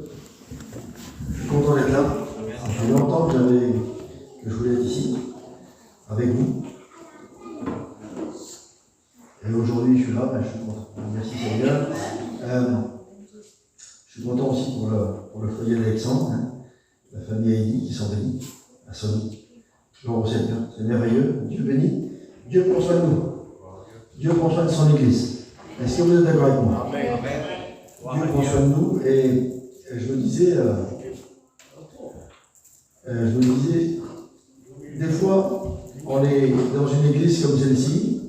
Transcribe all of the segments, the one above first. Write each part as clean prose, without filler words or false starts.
Dieu. Je suis content d'être là. Ça fait longtemps que je voulais être ici, avec vous. Et aujourd'hui, je suis là, je suis content. Merci Seigneur. Je suis content aussi pour le foyer d'Alexandre, la famille Heidi qui sont bénis, à Sony. Gloire au Seigneur, c'est merveilleux. Dieu bénit. Dieu prend soin de nous. Dieu prend soin de son Église. Est-ce que vous êtes d'accord avec moi? Amen. Dieu prend soin de nous. Et je me disais, des fois, on est dans une église comme celle-ci,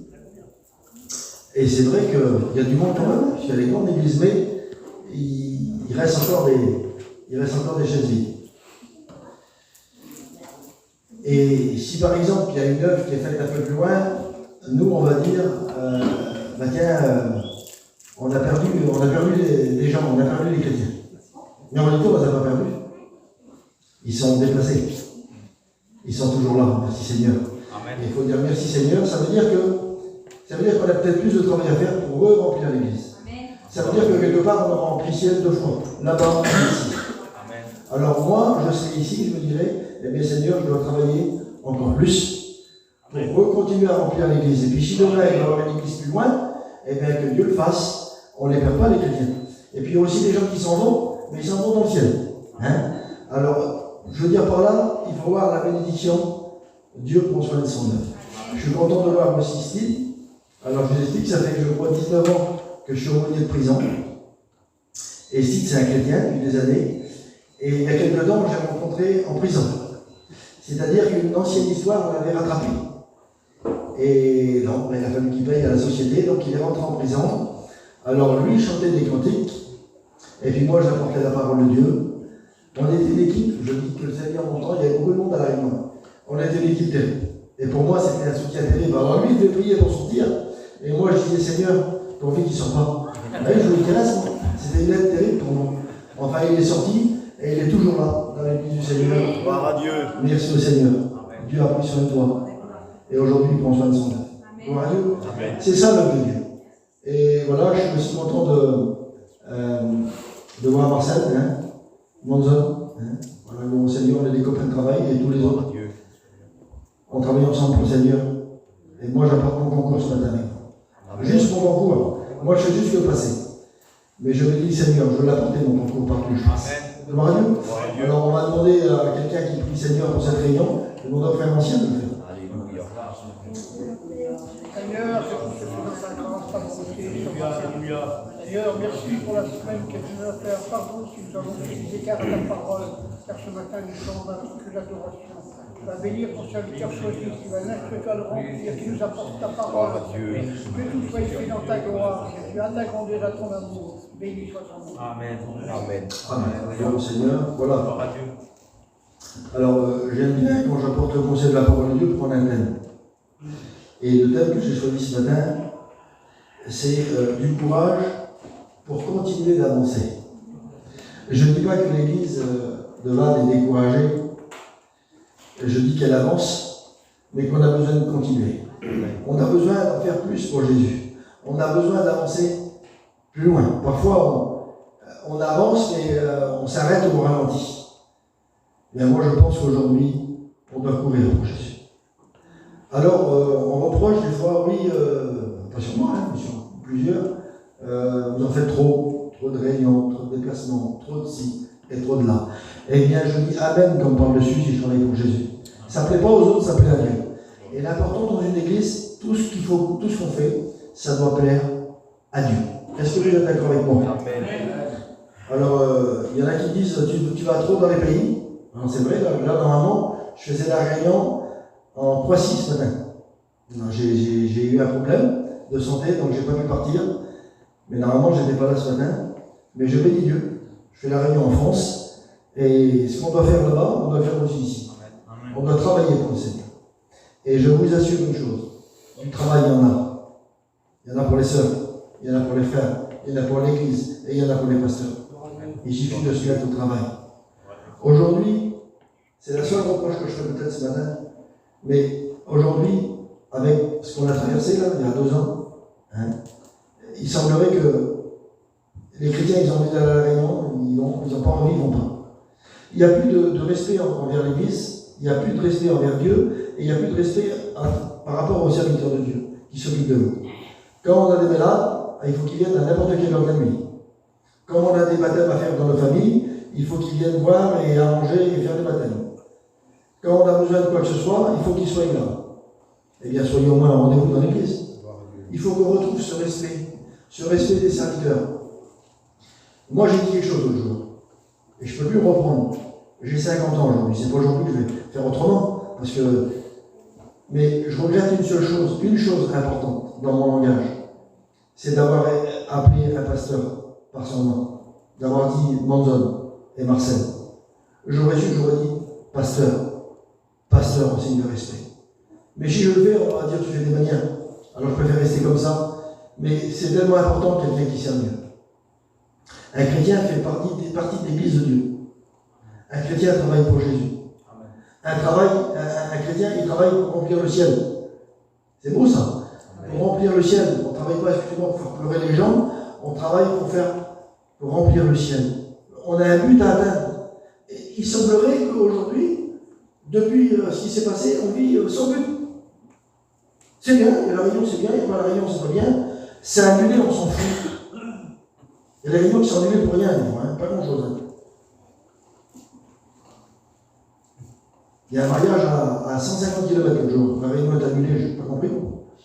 et c'est vrai qu'il y a du monde quand même, il y a des grandes églises, mais il reste encore des chaises vides. Et si par exemple il y a une œuvre qui est faite un peu plus loin, nous on va dire, on a perdu les gens, on a perdu les chrétiens. Mais en réalité on ne les a pas perdus. Ils sont déplacés. Ils sont toujours là, merci Seigneur. Amen. Et il faut dire merci Seigneur, ça veut dire qu'on a peut-être plus de travail à faire pour remplir l'église. Ça veut dire que quelque part on aura rempli ciel 2 fois, là-bas et ici. Amen. Alors moi, je serai ici, je me dirais, eh bien Seigneur, je dois travailler encore plus pour continuer à remplir l'église. Et puis si demain il va y avoir une église plus loin, eh bien que Dieu le fasse, on ne les perd pas les chrétiens. Et puis il y a aussi des gens qui s'en vont, mais ils s'en vont dans le ciel. Alors, je veux dire par là, il faut voir la bénédiction. Dieu prend soin de son œuvre. Je suis content de voir aussi Steve. Alors je vous explique, ça fait que je crois 19 ans que je suis aumônier de prison. Et Steve, c'est un chrétien depuis des années. Et il y a quelques temps, j'ai rencontré en prison. C'est-à-dire qu'une ancienne histoire, on l'avait rattrapé. Et non, il a fallu qu'il paye à la société, donc il est rentré en prison. Alors lui, il chantait des cantiques. Et puis moi, j'apportais la parole de Dieu. On était une équipe, je dis que le Seigneur m'entend, il y avait beaucoup de monde à la réunion. On était une équipe terrible. Et pour moi, c'était un soutien terrible. Alors lui, il devait prier pour sortir. Et moi, je disais, Seigneur, ton fils, il ne sort pas. Et je vous intéresse, moi. C'était une aide terrible pour moi. Enfin, il est sorti, et il est toujours là, dans l'église du Seigneur. Gloire à Dieu. Merci au Seigneur. Amen. Dieu a pris soin de toi. Et aujourd'hui, il prend soin de son œuvre. Gloire à Dieu. Amen. C'est ça l'œuvre de Dieu. Et voilà, je suis content de voir Marcel, Monzon. Voilà, mon Seigneur, on est des copains de travail et tous les Gloire autres. à Dieu. On travaille ensemble pour le Seigneur. Et moi, j'apporte mon concours ce matin. Amen. Juste mon concours. Moi, je fais juste le passé. Mais je me dis, Seigneur, je veux l'apporter mon concours partout où je passe. Amen. Gloire à Dieu. Gloire à Dieu. Alors, on va demander à quelqu'un qui prie Seigneur pour cette réunion, de demander au frère ancien de le faire. Alléluia. Seigneur, je te fais dans ta grâce, ta bonté, Seigneur, merci pour la semaine que tu nous as fait. Pardon si nous avons fait des écarts à ta parole, car ce matin nous sommes dans l'adoration. Tu vas bénir ton serviteur choisi, qui va l'instruire à le remplir, qui nous apporte ta parole. Que tout soit fait dans ta gloire, que tu as ta grandeur à ton amour. Béni soit ton nom. Amen. Amen. Amen. Prions au Seigneur. Voilà. Gloire à Dieu. Alors, j'aime bien quand j'apporte le conseil de la parole de Dieu prendre un thème. Et le thème que j'ai choisi ce matin, c'est du courage pour continuer d'avancer. Je ne dis pas que l'Église de Vannes est découragée, je dis qu'elle avance, mais qu'on a besoin de continuer. On a besoin d'en faire plus pour Jésus. On a besoin d'avancer plus loin. Parfois, on avance, mais on s'arrête ou on ralentit. Bien, moi, je pense qu'aujourd'hui, on doit courir pour Jésus. Alors, on reproche des fois, oui, pas sur moi, mais sur plusieurs, vous en faites trop de réunions, trop de déplacements, trop de ci et trop de là. Eh bien, je dis Amen comme par dessus si je travaille pour Jésus. Ça ne plaît pas aux autres, ça plaît à Dieu. Et l'important dans une église, tout ce qu'on fait, ça doit plaire à Dieu. Est-ce que vous êtes d'accord avec moi? Amen. Alors, il y en a qui disent, tu vas trop dans les pays. Alors, c'est vrai, là, normalement, je faisais la réunion en Croatie ce matin. J'ai eu un problème de santé, donc j'ai pas pu partir. Mais normalement, je n'étais pas là ce matin. Mais je bénis Dieu. Je fais la réunion en France. Et ce qu'on doit faire là-bas, on doit le faire aussi ici. Amen. On doit travailler pour le Seigneur. Et je vous assure une chose. Du travail, il y en a. Il y en a pour les sœurs. Il y en a pour les frères. Il y en a pour l'église. Et il y en a pour les pasteurs. Il suffit de se mettre au travail. Aujourd'hui, c'est la seule reproche que je fais peut-être ce matin. Mais aujourd'hui, avec ce qu'on a traversé là, il y a 2 ans, il semblerait que les chrétiens, ils ont envie d'aller à la réunion, ils n'ont pas envie Il n'y a plus de respect envers l'Église, il n'y a plus de respect envers Dieu, et il n'y a plus de respect par rapport aux serviteurs de Dieu qui s'occupent de nous. Quand on a des malades, il faut qu'ils viennent à n'importe quelle heure de la nuit. Quand on a des baptêmes à faire dans nos familles, il faut qu'ils viennent voir et arranger et faire des baptêmes. Quand on a besoin de quoi que ce soit, il faut qu'ils soient là. Eh bien, soyez au moins un rendez-vous dans l'Église. Il faut qu'on retrouve ce respect des serviteurs. Moi, j'ai dit quelque chose l'autre jour, et je ne peux plus reprendre. J'ai 50 ans aujourd'hui, c'est pas aujourd'hui que je vais faire autrement, mais je regrette une chose importante dans mon langage, c'est d'avoir appelé un pasteur par son nom, d'avoir dit Manzon et Marcel. J'aurais dit pasteur en signe de respect. Mais si je le fais, on va dire tu fais des manières. Alors je préfère rester comme ça, mais c'est tellement important quelqu'un qui sert Dieu. Un chrétien fait partie de l'Église de Dieu. Un chrétien travaille pour Jésus. Un chrétien, il travaille pour remplir le ciel. C'est beau ça. Pour remplir le ciel. On ne travaille pas exclusivement pour faire pleurer les gens, on travaille pour remplir le ciel. On a un but à atteindre. Et il semblerait qu'aujourd'hui, depuis ce qui s'est passé, on vit sans but. C'est bien, il y a la réunion, c'est bien, il n'y a pas la réunion, c'est pas bien. C'est annulé, on s'en fout. Il y a des réunions qui sont annulées pour rien, pas grand-chose. Il y a un mariage à 150 km le jour. La réunion est annulée, je n'ai pas compris.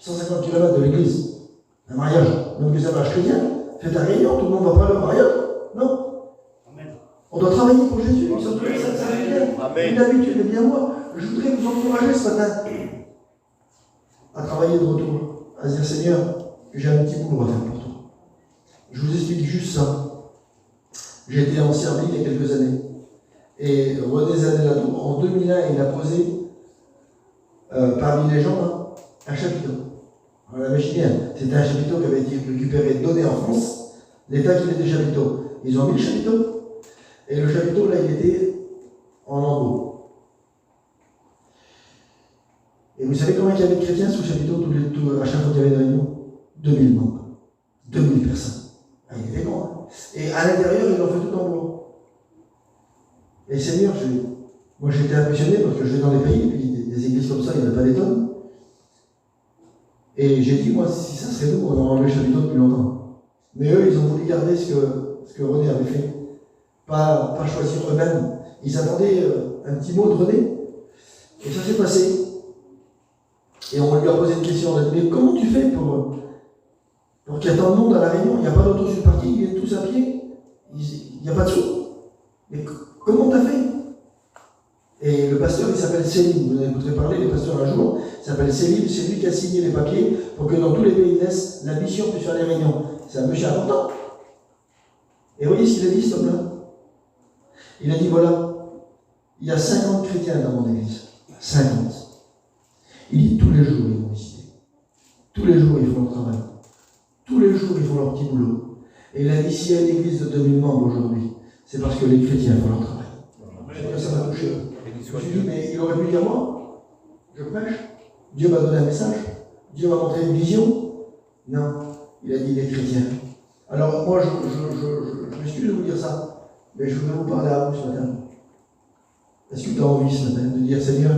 150 km de l'église. Un mariage. Même que ça marche chrétien. Faites la réunion, tout le monde ne va pas aller au mariage. Non. Amen. On doit travailler pour Jésus. Une habitude. Eh bien moi, je voudrais vous encourager ce matin à travailler de retour. À se dire Seigneur, j'ai un petit boulot à faire pour toi. Je vous explique juste ça. J'ai été en Serbie il y a quelques années. Et René Zanellado, en 2001, il a posé parmi les gens un chapiteau. On l'imaginez, c'était un chapiteau qui avait été récupéré, donné en France, l'État qui était chapiteau. Ils ont mis le chapiteau, et le chapiteau, là, il était en lambeaux. Et vous savez combien il y avait de chrétiens sous le chapiteau à chaque fois qu'il y avait une réunion 2000 membres. 2000 personnes. Ah, il était grand. Hein. Et à l'intérieur, ils l'ont fait tout en bois. Et Seigneur, moi j'ai été impressionné parce que je vais dans les pays, et puis des églises comme ça, il n'y en a pas des tonnes. Et j'ai dit, moi, si ça serait nous, on aurait enlevé le chapiteau depuis longtemps. Mais eux, ils ont voulu garder ce que René avait fait. Pas choisir eux-mêmes. Ils attendaient un petit mot de René. Et ça s'est passé. Et on lui a posé une question, on a dit, mais comment tu fais pour qu'il y ait tant de monde à la réunion? Il n'y a pas d'auto sur le parti, ils viennent tous à pied. Il n'y a pas de sous. Mais comment t'as fait? Et le pasteur, il s'appelle Célim. Vous en écouterez parler, les pasteurs un jour. Il s'appelle Célim, c'est lui qui a signé les papiers pour que dans tous les pays d'Est, la mission puisse faire les réunions. C'est un monsieur important. Et voyez ce qu'il a dit, cet homme-là. Il a dit, voilà, il y a 50 chrétiens dans mon église. 50. Il dit, tous les jours, ils vont visiter. Tous les jours, ils font leur travail. Tous les jours, ils font leur petit boulot. Et il a dit, s'il y a une église de 2000 membres aujourd'hui, c'est parce que les chrétiens font leur travail. Ça m'a touché. Je me suis dit, mais il aurait pu dire moi, je prêche, Dieu m'a donné un message, Dieu m'a montré une vision. Non, il a dit les chrétiens. Alors moi, je m'excuse de vous dire ça, mais je voudrais vous parler à vous ce matin. Est-ce que tu as envie ce matin de dire, Seigneur,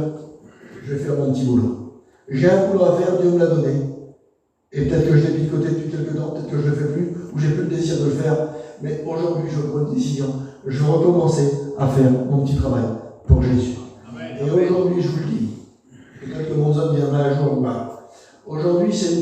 je vais faire mon petit boulot. J'ai un boulot à faire, Dieu me l'a donné. Et peut-être que je l'ai mis de côté depuis quelques temps, peut-être que je ne le fais plus, ou j'ai plus le désir de le faire. Mais aujourd'hui, je prends une décision. Je veux recommencer à faire mon petit travail pour Jésus. Amen. Et aujourd'hui, je vous le dis, peut-être que mon homme viendra un jour. Aujourd'hui, c'est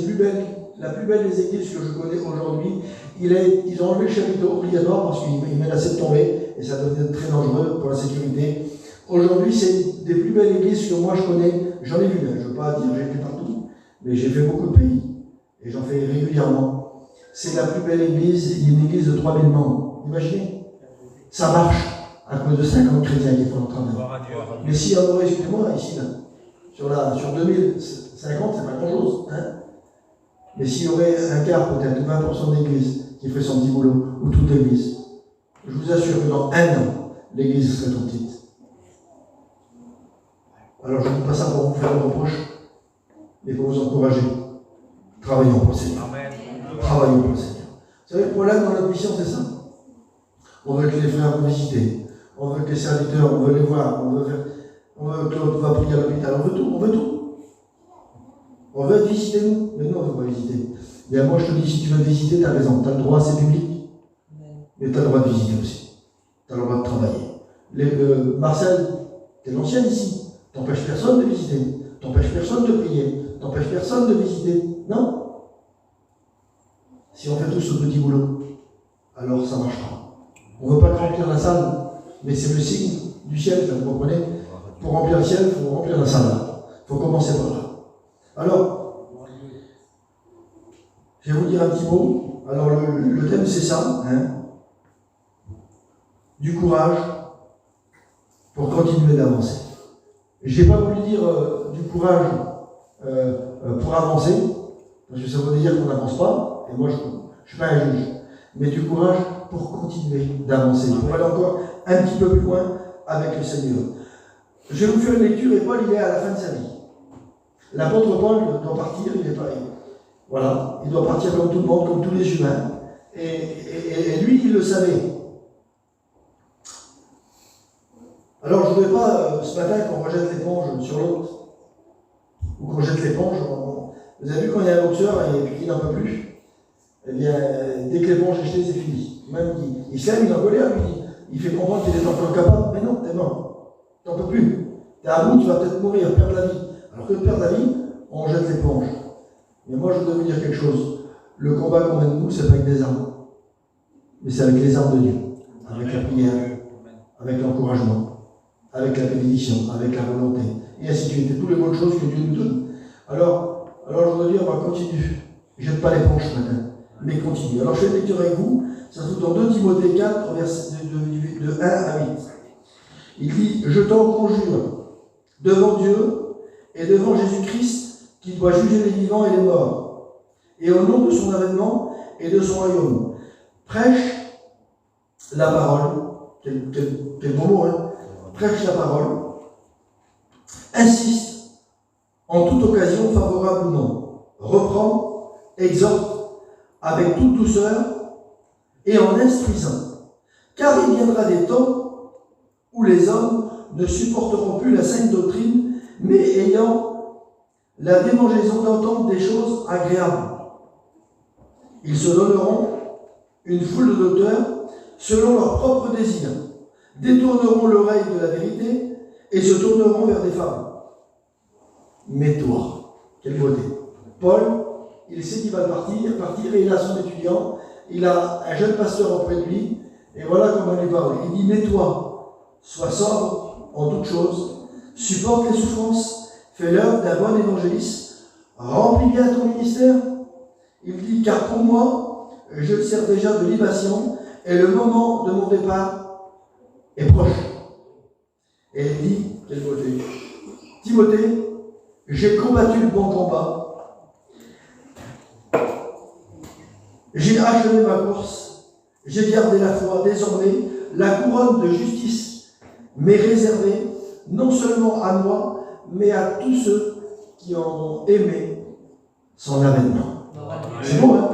la plus belle des églises que je connais aujourd'hui. Ils ont enlevé le chapiteau obligatoire parce qu'ils menaçaient de tomber et ça devenait très dangereux pour la sécurité. Aujourd'hui, c'est des plus belles églises que moi je connais. J'en ai vu, je ne veux pas dire j'ai été partout, mais j'ai fait beaucoup de pays et j'en fais régulièrement. C'est la plus belle église, une église de 3000 membres. Imaginez, ça marche à cause de 50 chrétiens qui font leur travail. Mais s'il y en aurait, excusez-moi, ici, là, sur 2050, c'est pas grand-chose. Hein, mais s'il y aurait un quart, peut-être 20% d'église qui ferait son petit boulot, ou toute l'église, je vous assure que dans un an, l'église serait trop petite. Alors je ne dis pas ça pour vous faire un reproche, mais pour vous encourager. Travaillons pour le Seigneur. Travaillons pour le Seigneur. Vous savez, le problème dans notre mission, c'est ça. On veut que les frères vont visiter. on veut que les serviteurs, on veut les voir, on veut que l'autre va prier à l'hôpital, on veut tout, on veut tout. On veut visiter nous, mais nous on ne veut pas visiter. Et moi je te dis, si tu veux visiter, tu as raison, tu as le droit, c'est public. Mais tu as le droit de visiter aussi. Tu as le droit de travailler. Marcel, tu es l'ancienne ici. T'empêches personne de visiter. T'empêches personne de prier. T'empêches personne de visiter. Non. Si on fait tous ce petit boulot, alors ça marchera. On ne veut pas remplir la salle, mais c'est le signe du ciel, vous comprenez? Pour remplir le ciel, il faut remplir la salle. Il faut commencer par là. Alors, je vais vous dire un petit mot. Alors, le thème, c'est ça. Hein, du courage pour continuer d'avancer. Je n'ai pas voulu dire du courage pour avancer, parce que ça veut dire qu'on n'avance pas, et moi je ne suis pas un juge, mais du courage pour continuer d'avancer, pour aller encore un petit peu plus loin avec le Seigneur. Je vais vous faire une lecture, et Paul, il est à la fin de sa vie. L'apôtre Paul doit partir, il est pareil. Voilà, il doit partir comme tout le monde, comme tous les humains, et lui, il le savait. Alors, je ne voudrais pas, ce matin, qu'on rejette l'éponge sur l'autre, ou qu'on jette l'éponge. Vous avez vu, quand il y a un boxeur et qu'il n'en peut plus, eh bien, dès que l'éponge est jetée, c'est fini. Même il s'aime, il est en colère, lui, il fait comprendre qu'il est encore capable, mais non, t'es mort. Tu n'en peux plus. T'es à bout, tu vas peut-être mourir, perdre la vie. Alors que de perdre la vie, on jette l'éponge. Mais moi, je voudrais vous dire quelque chose. Le combat qu'on mène nous, c'est pas avec des armes, mais c'est avec les armes de Dieu, avec la prière, avec l'encouragement, avec la bénédiction, avec la volonté, et ainsi de suite, et toutes les bonnes choses que Dieu nous donne. Alors je voudrais dire, on va continuer. Jette pas l'éponge ce matin, mais continue. Alors je fais une lecture avec vous, ça se trouve dans 2 Timothée 4, verset de 1 à 8. Il dit, je t'en conjure, devant Dieu et devant Jésus-Christ, qui doit juger les vivants et les morts, et au nom de son avènement et de son royaume, prêche la parole, quel bon mot, hein? Prêche la parole, insiste en toute occasion, favorable ou non, reprend, exhorte avec toute douceur et en instruisant. Car il viendra des temps où les hommes ne supporteront plus la saine doctrine, mais ayant la démangeaison d'entendre des choses agréables. Ils se donneront une foule de docteurs selon leurs propres désirs, détourneront l'oreille de la vérité et se tourneront vers des femmes. Mais toi, quelle beauté! Paul, il sait qu'il va partir et il a son étudiant, il a un jeune pasteur auprès de lui, et voilà comment il lui parle. Il dit, mais toi, sois sobre en toutes choses, supporte les souffrances, fais l'œuvre d'un bon évangéliste, remplis bien ton ministère. Il dit, car pour moi, je sers déjà de libation, et le moment de mon départ est proche. Et il dit, quelle beauté, Timothée, j'ai combattu le bon combat, j'ai achevé ma course, j'ai gardé la foi. Désormais, la couronne de justice m'est réservée non seulement à moi, mais à tous ceux qui ont aimé son avènement. C'est bon, hein?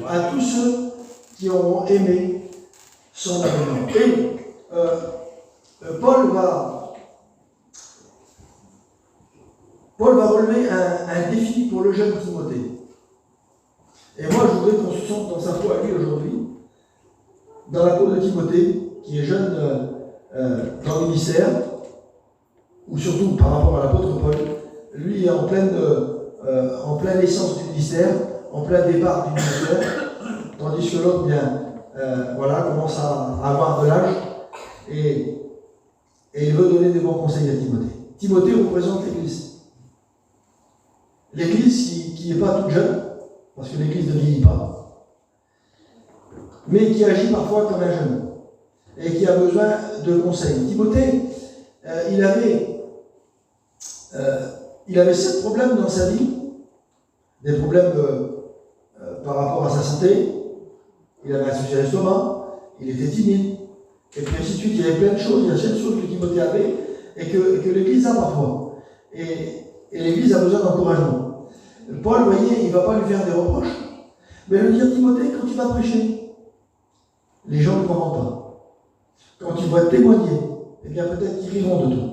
À tous ceux qui auront aimé son avènement. Et Paul va relever un défi pour le jeune Timothée. Et moi, je voudrais qu'on se sente dans sa foi à lui aujourd'hui, dans la peau de Timothée, qui est jeune dans le ministère, ou surtout par rapport à l'apôtre Paul. Lui est en pleine essence du ministère, en plein départ du ministère, tandis que l'autre, commence à avoir de l'âge, et il veut donner des bons conseils à Timothée. Timothée représente l'Église. L'Église qui n'est pas toute jeune, parce que l'Église ne vieillit pas, mais qui agit parfois comme un jeune, et qui a besoin de conseils. Timothée, il avait 7 problèmes dans sa vie, des problèmes par rapport à sa santé, il avait un souci à l'estomac, il était timide, et puis ainsi de suite, il y avait plein de choses, il y a 7 choses que Timothée avait, et que l'Église a parfois. Et l'Église a besoin d'encouragement. Paul, vous voyez, il ne va pas lui faire des reproches, mais lui dire, Timothée, quand tu vas prêcher, les gens ne croiront pas. quand ils vont témoigner, eh bien peut-être qu'ils riront de toi.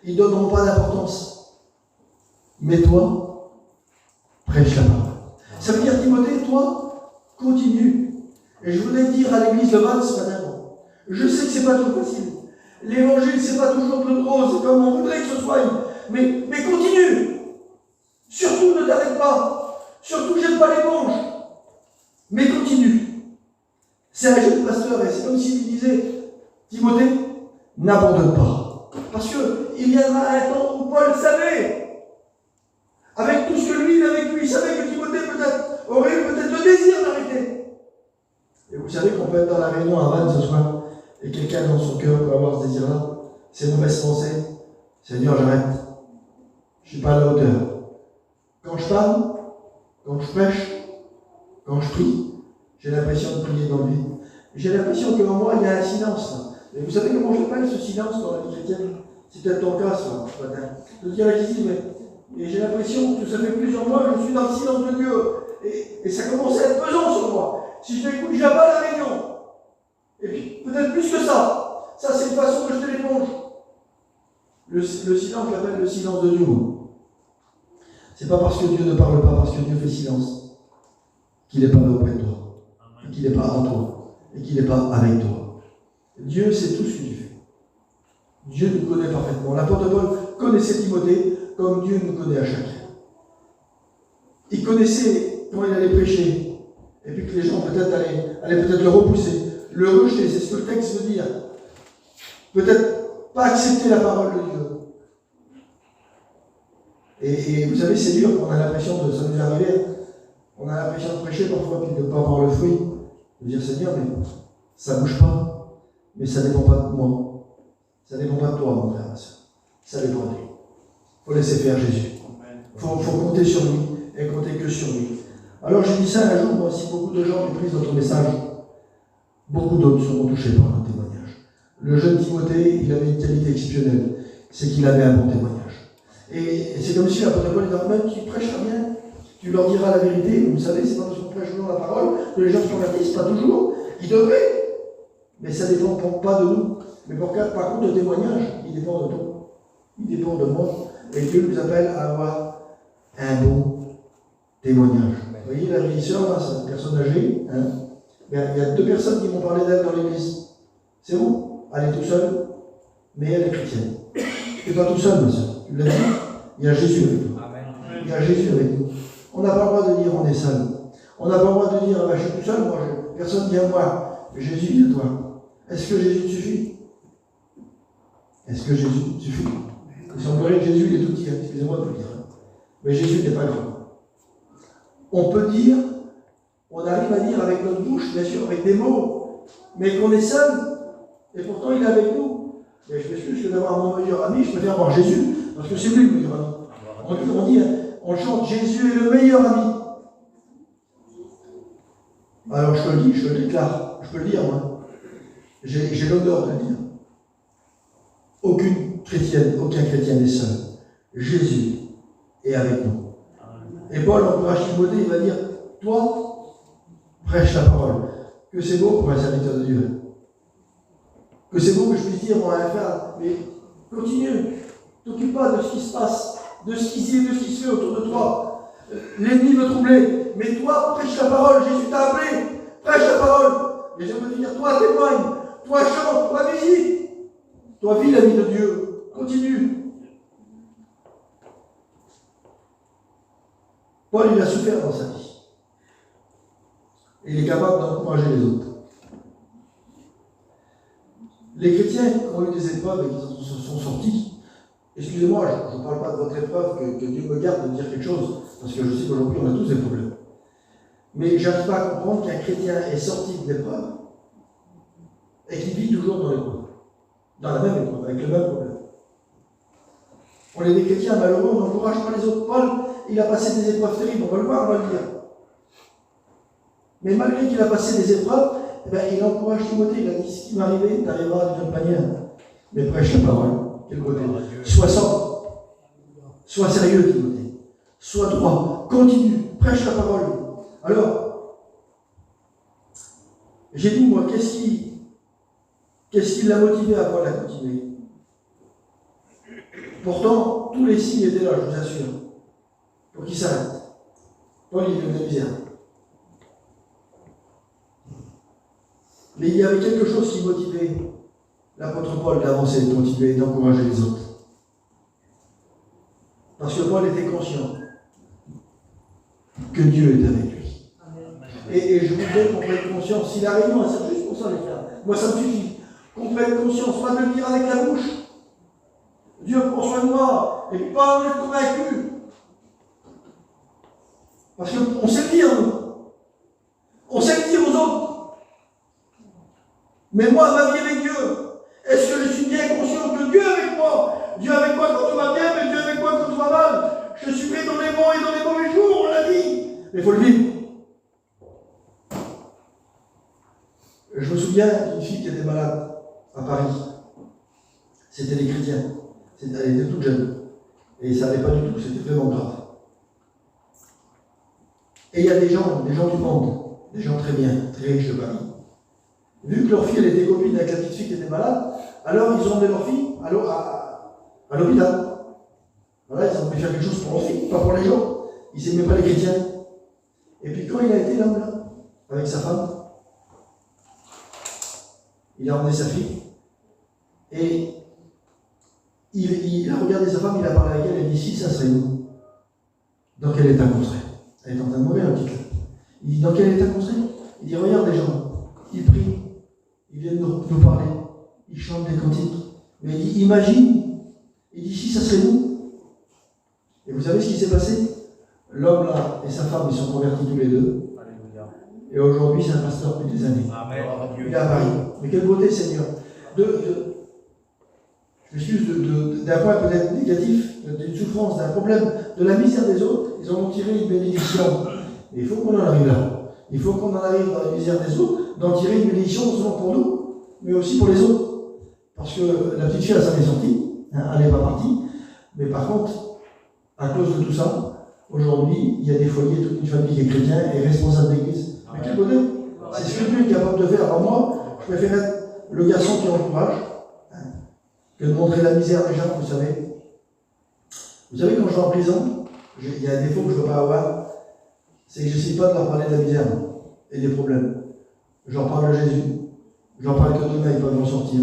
Ils ne donneront pas d'importance. Mais toi, prêche la parole. Ça veut dire, Timothée, toi, continue. Et je voulais dire à l'église de Vannes ce matin, je sais que ce n'est pas toujours facile. L'évangile, ce n'est pas toujours bleu de rose, comme on voudrait que ce soit. Mais continue. Surtout ne t'arrête pas. Surtout jette pas l'éponge. Mais continue. C'est un jeune pasteur, et c'est comme s'il lui disait, Timothée, n'abandonne pas. Parce qu'il viendra un temps où Paul savait, avec tout ce que lui, il a vécu, il savait que Timothée peut-être aurait eu peut-être le désir d'arrêter. Et vous savez qu'on peut être dans la réunion à Vannes ce soir, et quelqu'un dans son cœur peut avoir ce désir-là, ces mauvaises pensées. Seigneur, j'arrête. Je ne suis pas à la hauteur. Quand je parle, quand je prêche, quand je prie, j'ai l'impression de prier dans le vide. J'ai l'impression qu'en moi, il y a un silence. Là. Et vous savez comment j'appelle ce silence dans la vie chrétienne? C'est peut-être ton cas, ça, ce matin. Je dis à la Jésus, mais j'ai l'impression que ça fait plusieurs mois que je suis dans le silence de Dieu. Et ça commence à être pesant sur moi. Si je m'écoute, je viens pas à la réunion. Et puis, peut-être plus que ça. Ça, c'est une façon de jeter l'éponge. Le silence, je l'appelle le silence de Dieu. C'est pas parce que Dieu ne parle pas, parce que Dieu fait silence, qu'il n'est pas là auprès de toi, et qu'il n'est pas en toi, et qu'il n'est pas avec toi. Dieu sait tout ce que tu fais. Dieu nous connaît parfaitement. L'apôtre Paul connaissait Timothée comme Dieu nous connaît à chacun. Il connaissait comment il allait prêcher, et puis que les gens peut-être allaient peut-être le repousser, le rejeter, c'est ce que le texte veut dire. Peut-être pas accepter la parole de Dieu. Et vous savez, c'est dur, on a l'impression de, ça nous est arrivé, on a l'impression de prêcher parfois puis de ne pas avoir le fruit. De dire, Seigneur, mais ça ne bouge pas, mais ça ne dépend pas de moi. Ça ne dépend pas de toi, mon frère, ma soeur. Ça dépend de lui. Il faut laisser faire Jésus. Il faut compter sur lui et compter que sur lui. Alors j'ai dit ça un jour, moi, si beaucoup de gens ont pris notre message, beaucoup d'autres seront touchés par notre témoignage. Le jeune Timothée, il avait une qualité exceptionnelle, c'est qu'il avait un bon témoignage. Et c'est comme si l'apôtre Paul disait, même tu prêches rien, tu leur diras la vérité. Vous savez, c'est pas parce qu'on prêche la parole que les gens se convertissent, pas toujours. Ils devraient, mais ça ne dépend pas de nous. Mais par contre, le témoignage, il dépend de toi. Il dépend de moi. Et Dieu nous appelle à avoir un bon témoignage. Vous voyez, la vieille sœur, là, c'est une personne âgée. Hein. Il y a 2 personnes qui m'ont parlé d'elle dans l'église. C'est bon, elle est toute seule, mais elle est chrétienne. Tu n'es pas tout seul, ma soeur. Tu l'as dit, il y a Jésus avec nous. Il y a Jésus avec nous. On n'a pas le droit de dire on est seul. On n'a pas le droit de dire je suis tout seul, personne ne vient moi. Jésus vient à toi. Est-ce que Jésus te suffit? Est-ce que Jésus te suffit? Il semblerait que Jésus il est tout petit, excusez-moi de le dire. Mais Jésus n'est pas grand. On peut dire, on arrive à dire avec notre bouche, bien sûr, avec des mots, mais qu'on est seul, et pourtant il est avec nous. Et je m'excuse que d'avoir mon meilleur ami, je préfère avoir Jésus, parce que c'est lui le meilleur ami. On chante Jésus est le meilleur ami. Alors je te le dis, je te le déclare, je peux le dire moi. J'ai l'honneur de le dire. Aucun chrétien n'est seul. Jésus est avec nous. Et Paul encourage Timothée, il va dire, toi, prêche la parole. Que c'est beau pour un serviteur de Dieu. Que c'est beau que je puisse dire, moi, à frère, mais continue. T'occupe pas de ce qui se passe, de ce qui se fait autour de toi. L'ennemi veut troubler. Mais toi, prêche la parole. Jésus t'a appelé. Prêche la parole. Et je veux te dire, toi, témoigne. Toi, chante. Toi, visite. Toi, vis la vie de Dieu. Continue. Paul, il a souffert dans sa vie. Et il est capable d'encourager les autres. Les chrétiens qui ont eu des épreuves et qui se sont sortis, excusez-moi, je ne parle pas de votre épreuve, que Dieu me garde de dire quelque chose, parce que je sais qu'aujourd'hui on a tous des problèmes. Mais je n'arrive pas à comprendre qu'un chrétien est sorti de l'épreuve et qu'il vit toujours dans l'épreuve. Dans la même épreuve, avec le même problème. On est des chrétiens malheureux, on n'encourage pas les autres. Paul, il a passé des épreuves terribles, on va le voir, on va le dire. Mais malgré qu'il a passé des épreuves, eh bien, il encourage Timothée, il a dit, ce qui m'arrivait, t'arriveras d'une autre manière. Mais prêche la parole. Quel côté? Sois sobre. Sois sérieux, Timothée. Sois droit. Continue. Prêche la parole. Alors, j'ai dit, moi, qu'est-ce qui Qu'est-ce qui l'a motivé à Paul à continuer? Pourtant, tous les signes étaient là, je vous assure, pour qu'il s'arrête. Paul, il est de la misère. Mais il y avait quelque chose qui motivait l'apôtre Paul d'avancer, de continuer et d'encourager les autres. Parce que Paul était conscient que Dieu est avec lui. Et je voudrais qu'on prenne conscience, si la réunion est juste pour ça, les frères, moi ça me suffit, qu'on prenne conscience, pas de le dire avec la bouche. Dieu prend soin de moi, et puis pas en être convaincu. Parce qu'on sait le dire, nous. On sait le dire aux autres. Mais moi, ma vie avec Dieu, est-ce que je suis bien conscient que Dieu est avec moi? Dieu est avec moi quand tout va bien, mais Dieu est avec moi quand tout va mal. Je suis pris dans les bons et dans les mauvais jours, on l'a dit. Mais il faut le vivre. Je me souviens d'une fille qui était malade à Paris. C'était des chrétiens. Elle était toute jeune. Et ça n'allait pas du tout, c'était vraiment grave. Et il y a des gens du monde, des gens très bien, très riches de Paris. Vu que leur fille, elle était copine avec la petite fille qui était malade, alors ils ont emmené leur fille à l'hôpital. Voilà, ils ont voulu faire quelque chose pour leur fille, pas pour les gens. Ils n'aimaient pas les chrétiens. Et puis quand il a été l'homme là, avec sa femme, il a emmené sa fille, et il a regardé sa femme, il a parlé avec elle, elle a dit si ça serait nous. Dans quel état qu'on serait? Elle est en train de mourir, la petite. Il dit dans quel état qu'on serait? Il dit regarde les gens, ils prient, ils viennent nous parler, ils chantent des cantiques. Mais il dit imagine, il dit si ça serait nous. Et vous savez ce qui s'est passé? L'homme là et sa femme, ils sont convertis tous les deux. Alléluia. Et aujourd'hui, c'est un pasteur depuis des années. Amen. Il est à Paris. Mais quelle beauté, Seigneur. Je m'excuse d'un point peut-être négatif, d'une souffrance, d'un problème, de la misère des autres, ils en ont tiré une bénédiction. Et il faut qu'on en arrive là. Il faut qu'on en arrive dans la misère des autres, d'en tirer une bénédiction non seulement pour nous, mais aussi pour les autres. Parce que la petite fille, elle s'en est sortie, hein, elle n'est pas partie. Mais par contre, à cause de tout ça, aujourd'hui, il y a des foyers, toute une famille qui est chrétienne et responsable d'église. Mais quel bonheur! C'est ce que Dieu est capable de faire. Alors moi, je préfère être le garçon qui encourage, que de montrer la misère des gens, vous savez. Vous savez, quand je vais en prison, il y a un défaut que je ne veux pas avoir, c'est que je n'essaie pas de leur parler de la misère et des problèmes. Je leur parle de Jésus. Je leur parle que demain, ils peuvent en sortir.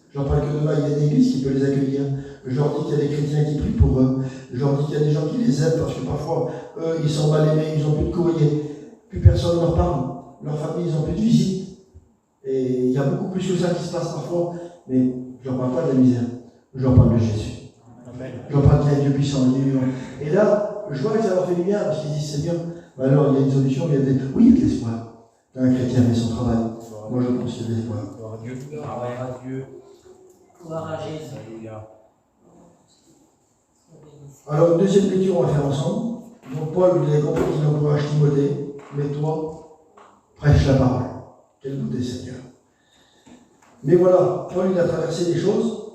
Je leur parle que demain, il y a une église qui peut les accueillir. Je leur dis qu'il y a des chrétiens qui prient pour eux. Je leur dis qu'il y a des gens qui les aident parce que parfois, eux, ils sont mal aimés, ils n'ont plus de courrier. Plus personne ne leur parle. Leur famille, ils n'ont plus de visite. Et il y a beaucoup plus que ça qui se passe parfois. Mais je ne leur parle pas de la misère. Je leur parle de Jésus. Amen. Je leur parle qu'il y a un Dieu puissant, un Dieu vivant. Et là, je vois que ça leur fait du bien parce qu'ils disent Seigneur, ben alors il y a une solution, il y a des. Oui, il y a de l'espoir. Quand un chrétien fait son travail, moi je pense qu'il y a de l'espoir. Gloire à Dieu. Gloire à Dieu. Gloire à Jésus. Alléluia. Alors, une deuxième lecture, on va faire ensemble. Donc, Paul, vous avez compris qu'il encourage Timothée, mais toi, prêche la parole. Quelle beauté, Seigneur. Mais voilà, Paul, il a traversé des choses,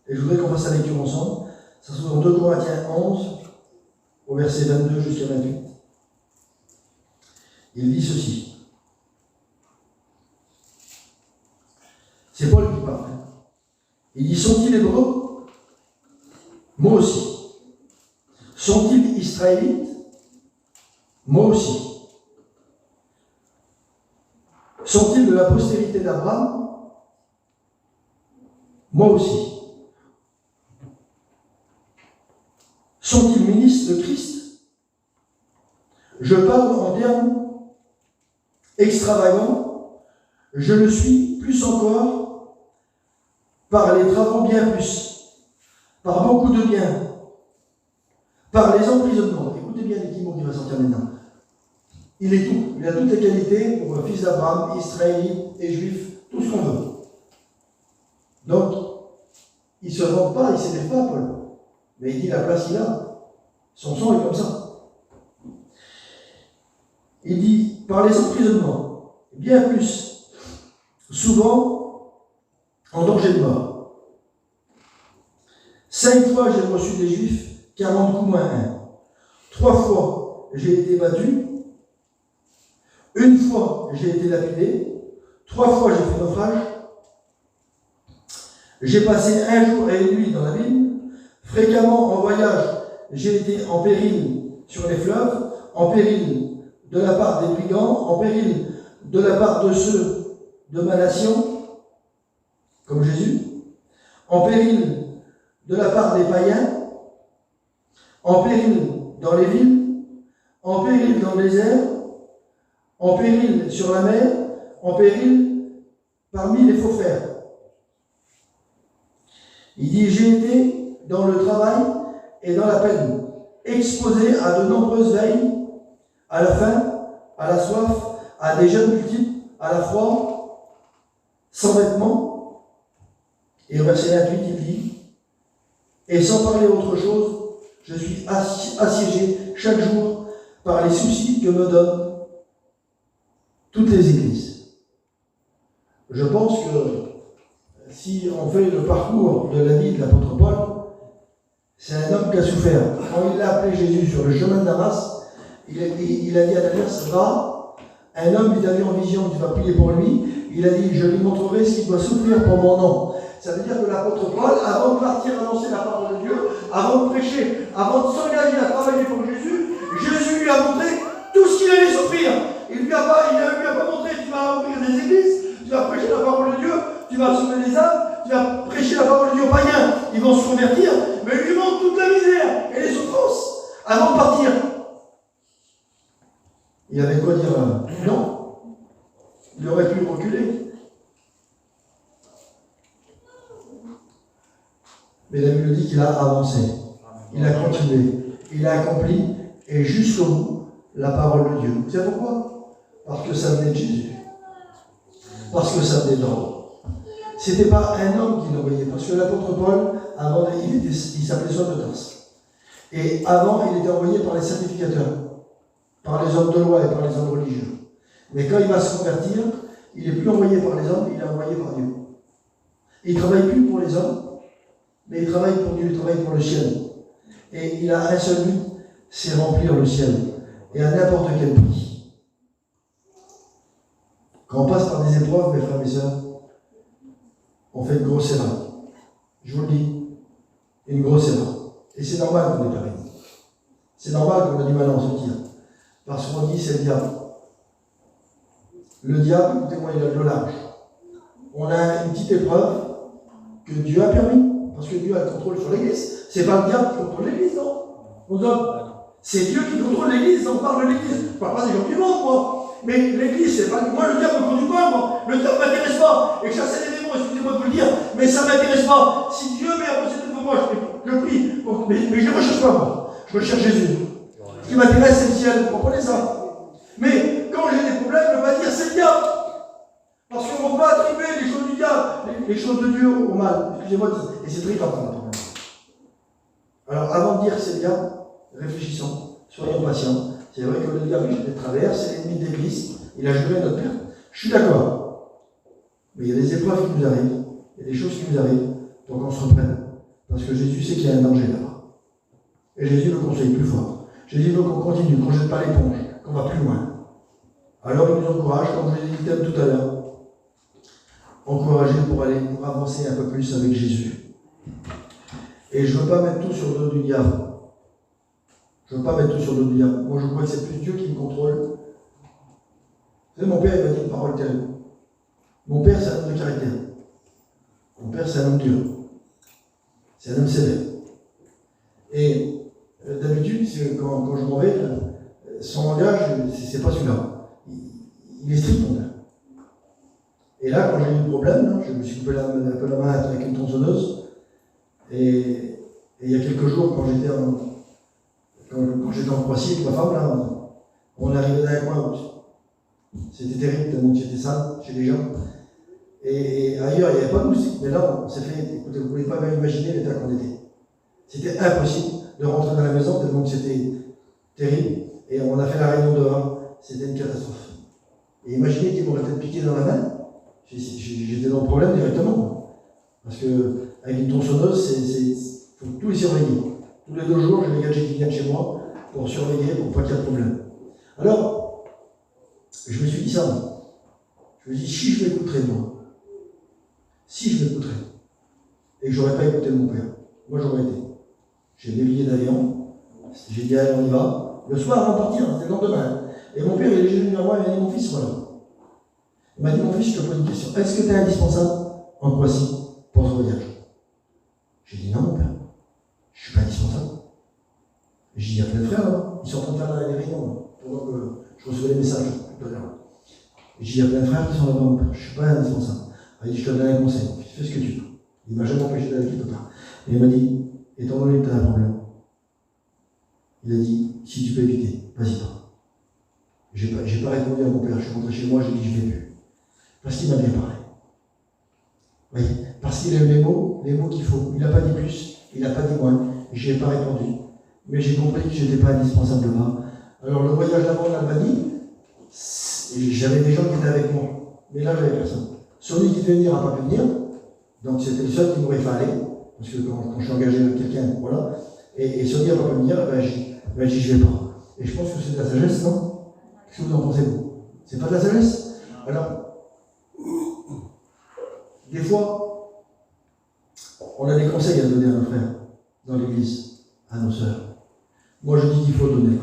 et je voudrais qu'on fasse la lecture ensemble. Ça se trouve dans 2 Corinthiens 11, au verset 22 jusqu'à 28. Il dit ceci. C'est Paul qui parle. Il dit, sont-ils hébreux? Moi aussi. Sont-ils israélites? Moi aussi. Sont-ils de la postérité d'Abraham? Moi aussi. Sont-ils ministres de Christ? Je parle en termes extravagants. Je le suis plus encore par les travaux bien plus, par beaucoup de biens, par les emprisonnements. Écoutez bien les petits mots qui va sortir maintenant. Il est tout. Il a toutes les qualités pour un fils d'Abraham, israélite et juif, tout ce qu'on veut. Donc, il ne se vante pas, il ne s'élève pas, Paul. Mais il dit la place qu'il a. Son sang est comme ça. Il dit, par les emprisonnements, bien plus, souvent, en danger de mort. 5 fois j'ai reçu des Juifs, 40 coups moins 1. 3 fois j'ai été battu. 1 fois j'ai été lapidé. 3 fois j'ai fait naufrage. J'ai passé un jour et une nuit dans l'abîme. Fréquemment en voyage, j'ai été en péril sur les fleuves, en péril de la part des brigands, en péril de la part de ceux de ma nation, comme Jésus, en péril de la part des païens, en péril dans les villes, en péril dans le désert, en péril sur la mer, en péril parmi les faux frères. Il dit, j'ai été dans le travail et dans la peine, exposé à de nombreuses veilles, à la faim, à la soif, à des jeûnes multiples, à la froid, sans vêtements. Et au verset 28, il dit, et sans parler autre chose, je suis assiégé chaque jour par les soucis que me donnent toutes les églises. Je pense que si on fait le parcours de la vie de l'apôtre Paul, c'est un homme qui a souffert. Quand il a appelé Jésus sur le chemin de Damas, il a dit à Ananias, va, un homme lui a vu en vision, tu vas prier pour lui, il a dit, je lui montrerai ce qu'il doit souffrir pour mon nom. Ça veut dire que l'apôtre Paul, avant de partir annoncer la parole de Dieu, avant de prêcher, avant de s'engager à travailler pour Jésus, Jésus lui a montré tout ce qu'il allait souffrir. Il lui a pas montré, tu vas ouvrir des églises, tu vas prêcher la parole de Dieu, tu vas sauver des âmes, tu vas prêcher la parole de Dieu aux païens, ils vont se convertir, mais il lui montre toute la misère et les souffrances avant de partir. Il avait quoi dire non. Il aurait pu reculer. Mais la Bible dit qu'il a avancé, il a continué, il a accompli, et jusqu'au bout, la parole de Dieu. Vous savez pourquoi? Parce que ça venait de Jésus. Parce que ça venait d'or. Ce n'était pas un homme qui l'envoyait, parce que l'apôtre Paul, avant, il s'appelait Saul de Tarse. Et avant, il était envoyé par les sacrificateurs, par les hommes de loi et par les hommes religieux. Mais quand il va se convertir, il n'est plus envoyé par les hommes, il est envoyé par Dieu. Et il ne travaille plus pour les hommes, mais il travaille pour Dieu, il travaille pour le ciel. Et il a un seul but, c'est remplir le ciel. Et à n'importe quel prix. Quand on passe par des épreuves, mes frères et sœurs, on fait une grosse erreur. Je vous le dis, une grosse erreur. Et c'est normal qu'on n'ait pas réuni. C'est normal qu'on ait du mal à en sortir. Parce qu'on dit c'est le diable. Le diable, écoutez-moi, il a de large. On a une petite épreuve que Dieu a permis. Parce que Dieu a le contrôle sur l'église. C'est pas le diable qui contrôle l'église, non? Aux hommes. C'est Dieu qui contrôle l'église. On parle de l'église. Je ne parle pas des gens du monde, moi. Mais l'église, c'est pas. Moi, le diable ne me conduit pas, moi. Le diable ne m'intéresse pas. Et chasser les démons, excusez-moi de vous le dire, mais ça ne m'intéresse pas. Si Dieu met à procéder devant moi, je prie. Mais je ne recherche pas, moi. Je recherche Jésus. Ce qui m'intéresse, c'est le ciel. Vous comprenez ça? Mais quand j'ai des problèmes, je ne vais pas dire c'est le diable. Parce qu'on va attribuer les choses du diable, les choses de Dieu au mal. Excusez-moi, et c'est très grave. Alors, avant de dire que c'est le diable, réfléchissons, soyons patients. C'est vrai que le diable est de travers, c'est l'ennemi de l'Église, il a juré notre perte. Je suis d'accord. Mais il y a des épreuves qui nous arrivent, il y a des choses qui nous arrivent, donc on se reprenne. Parce que Jésus sait qu'il y a un danger là-bas. Et Jésus le conseille plus fort. Jésus veut qu'on continue, qu'on ne jette pas l'éponge, qu'on va plus loin. Alors il nous encourage, comme je l'ai dit tout à l'heure, encourager pour avancer un peu plus avec Jésus. Et je ne veux pas mettre tout sur le dos du diable. Je ne veux pas mettre tout sur le dos du diable. Moi, je crois que c'est plus Dieu qui me contrôle. Vous savez, mon père, il m'a dit une parole terrible. Mon père, c'est un homme de caractère. Mon père, c'est un homme dur. C'est un homme sévère. Et d'habitude, quand je m'en vais, son langage, c'est pas celui-là. Il est strict, mon père. Et là, quand j'ai eu le problème, je me suis coupé un peu la main avec une tronçonneuse. Et il y a quelques jours, quand j'étais en Croatie avec ma femme, là, on est arrivé dans un coin. C'était terrible, tellement que c'était sale chez les gens. Et ailleurs, il n'y avait pas de moustiques. Mais là, on s'est fait, écoutez, vous ne pouvez pas même imaginer l'état qu'on était. C'était impossible de rentrer dans la maison, tellement que c'était terrible. Et on a fait la réunion dehors. C'était une catastrophe. Et imaginez qu'il m'aurait peut-être piqué dans la main. J'étais dans le problème directement. Parce que avec une tronçonneuse, il faut tout les surveiller. Tous les 2 jours, j'ai les gadgets qui viennent chez moi pour surveiller, pour pas qu'il y ait de problème. Alors, je me suis dit ça. Je me suis dit, si je m'écouterais, moi, si je m'écouterais, et que j'aurais pas écouté mon père, moi j'aurais été. J'ai des billets d'avion, j'ai dit allez on y va. Le soir avant de partir, c'était le lendemain. Et mon père il est venu à moi et il m'a dit mon fils voilà. Il m'a dit mon fils je te pose une question. Est-ce que tu es indispensable en Croatie pour ce voyage? J'ai dit non mon père, je suis pas indispensable. J'ai dit il y a plein de frères là, ils sont en train de faire les réunions pendant que je recevais les messages tout à l'heure. J'ai dit il y a plein de frères qui sont là-bas mon père, je suis pas indispensable. Il dit je te donne un conseil, fais ce que tu veux. Il m'a jamais empêché d'aller quelque part. Et il m'a dit, étant donné que tu as un problème, il a dit, si tu peux éviter, vas-y pas. J'ai pas répondu à mon père, je suis rentré chez moi, j'ai dit je vais plus. Parce qu'il m'a bien parlé. Oui, parce qu'il a eu les mots qu'il faut. Il n'a pas dit plus, il n'a pas dit moins. Je n'y ai pas répondu. Mais j'ai compris que je n'étais pas indispensable là-bas. Alors le voyage d'avant en Albanie, j'avais des gens qui étaient avec moi. Mais là, j'avais personne. Celui qui devait venir n'a pas pu venir. Donc c'était le seul qui m'aurait fait aller. Parce que quand je suis engagé avec quelqu'un, voilà. Et Sony n'a pas pu venir, ben je vais pas. Et je pense que c'est de la sagesse, non? Qu'est-ce que vous en pensez, vous? C'est pas de la sagesse? Alors, des fois, on a des conseils à donner à nos frères, dans l'église, à nos sœurs. Moi, je dis qu'il faut donner.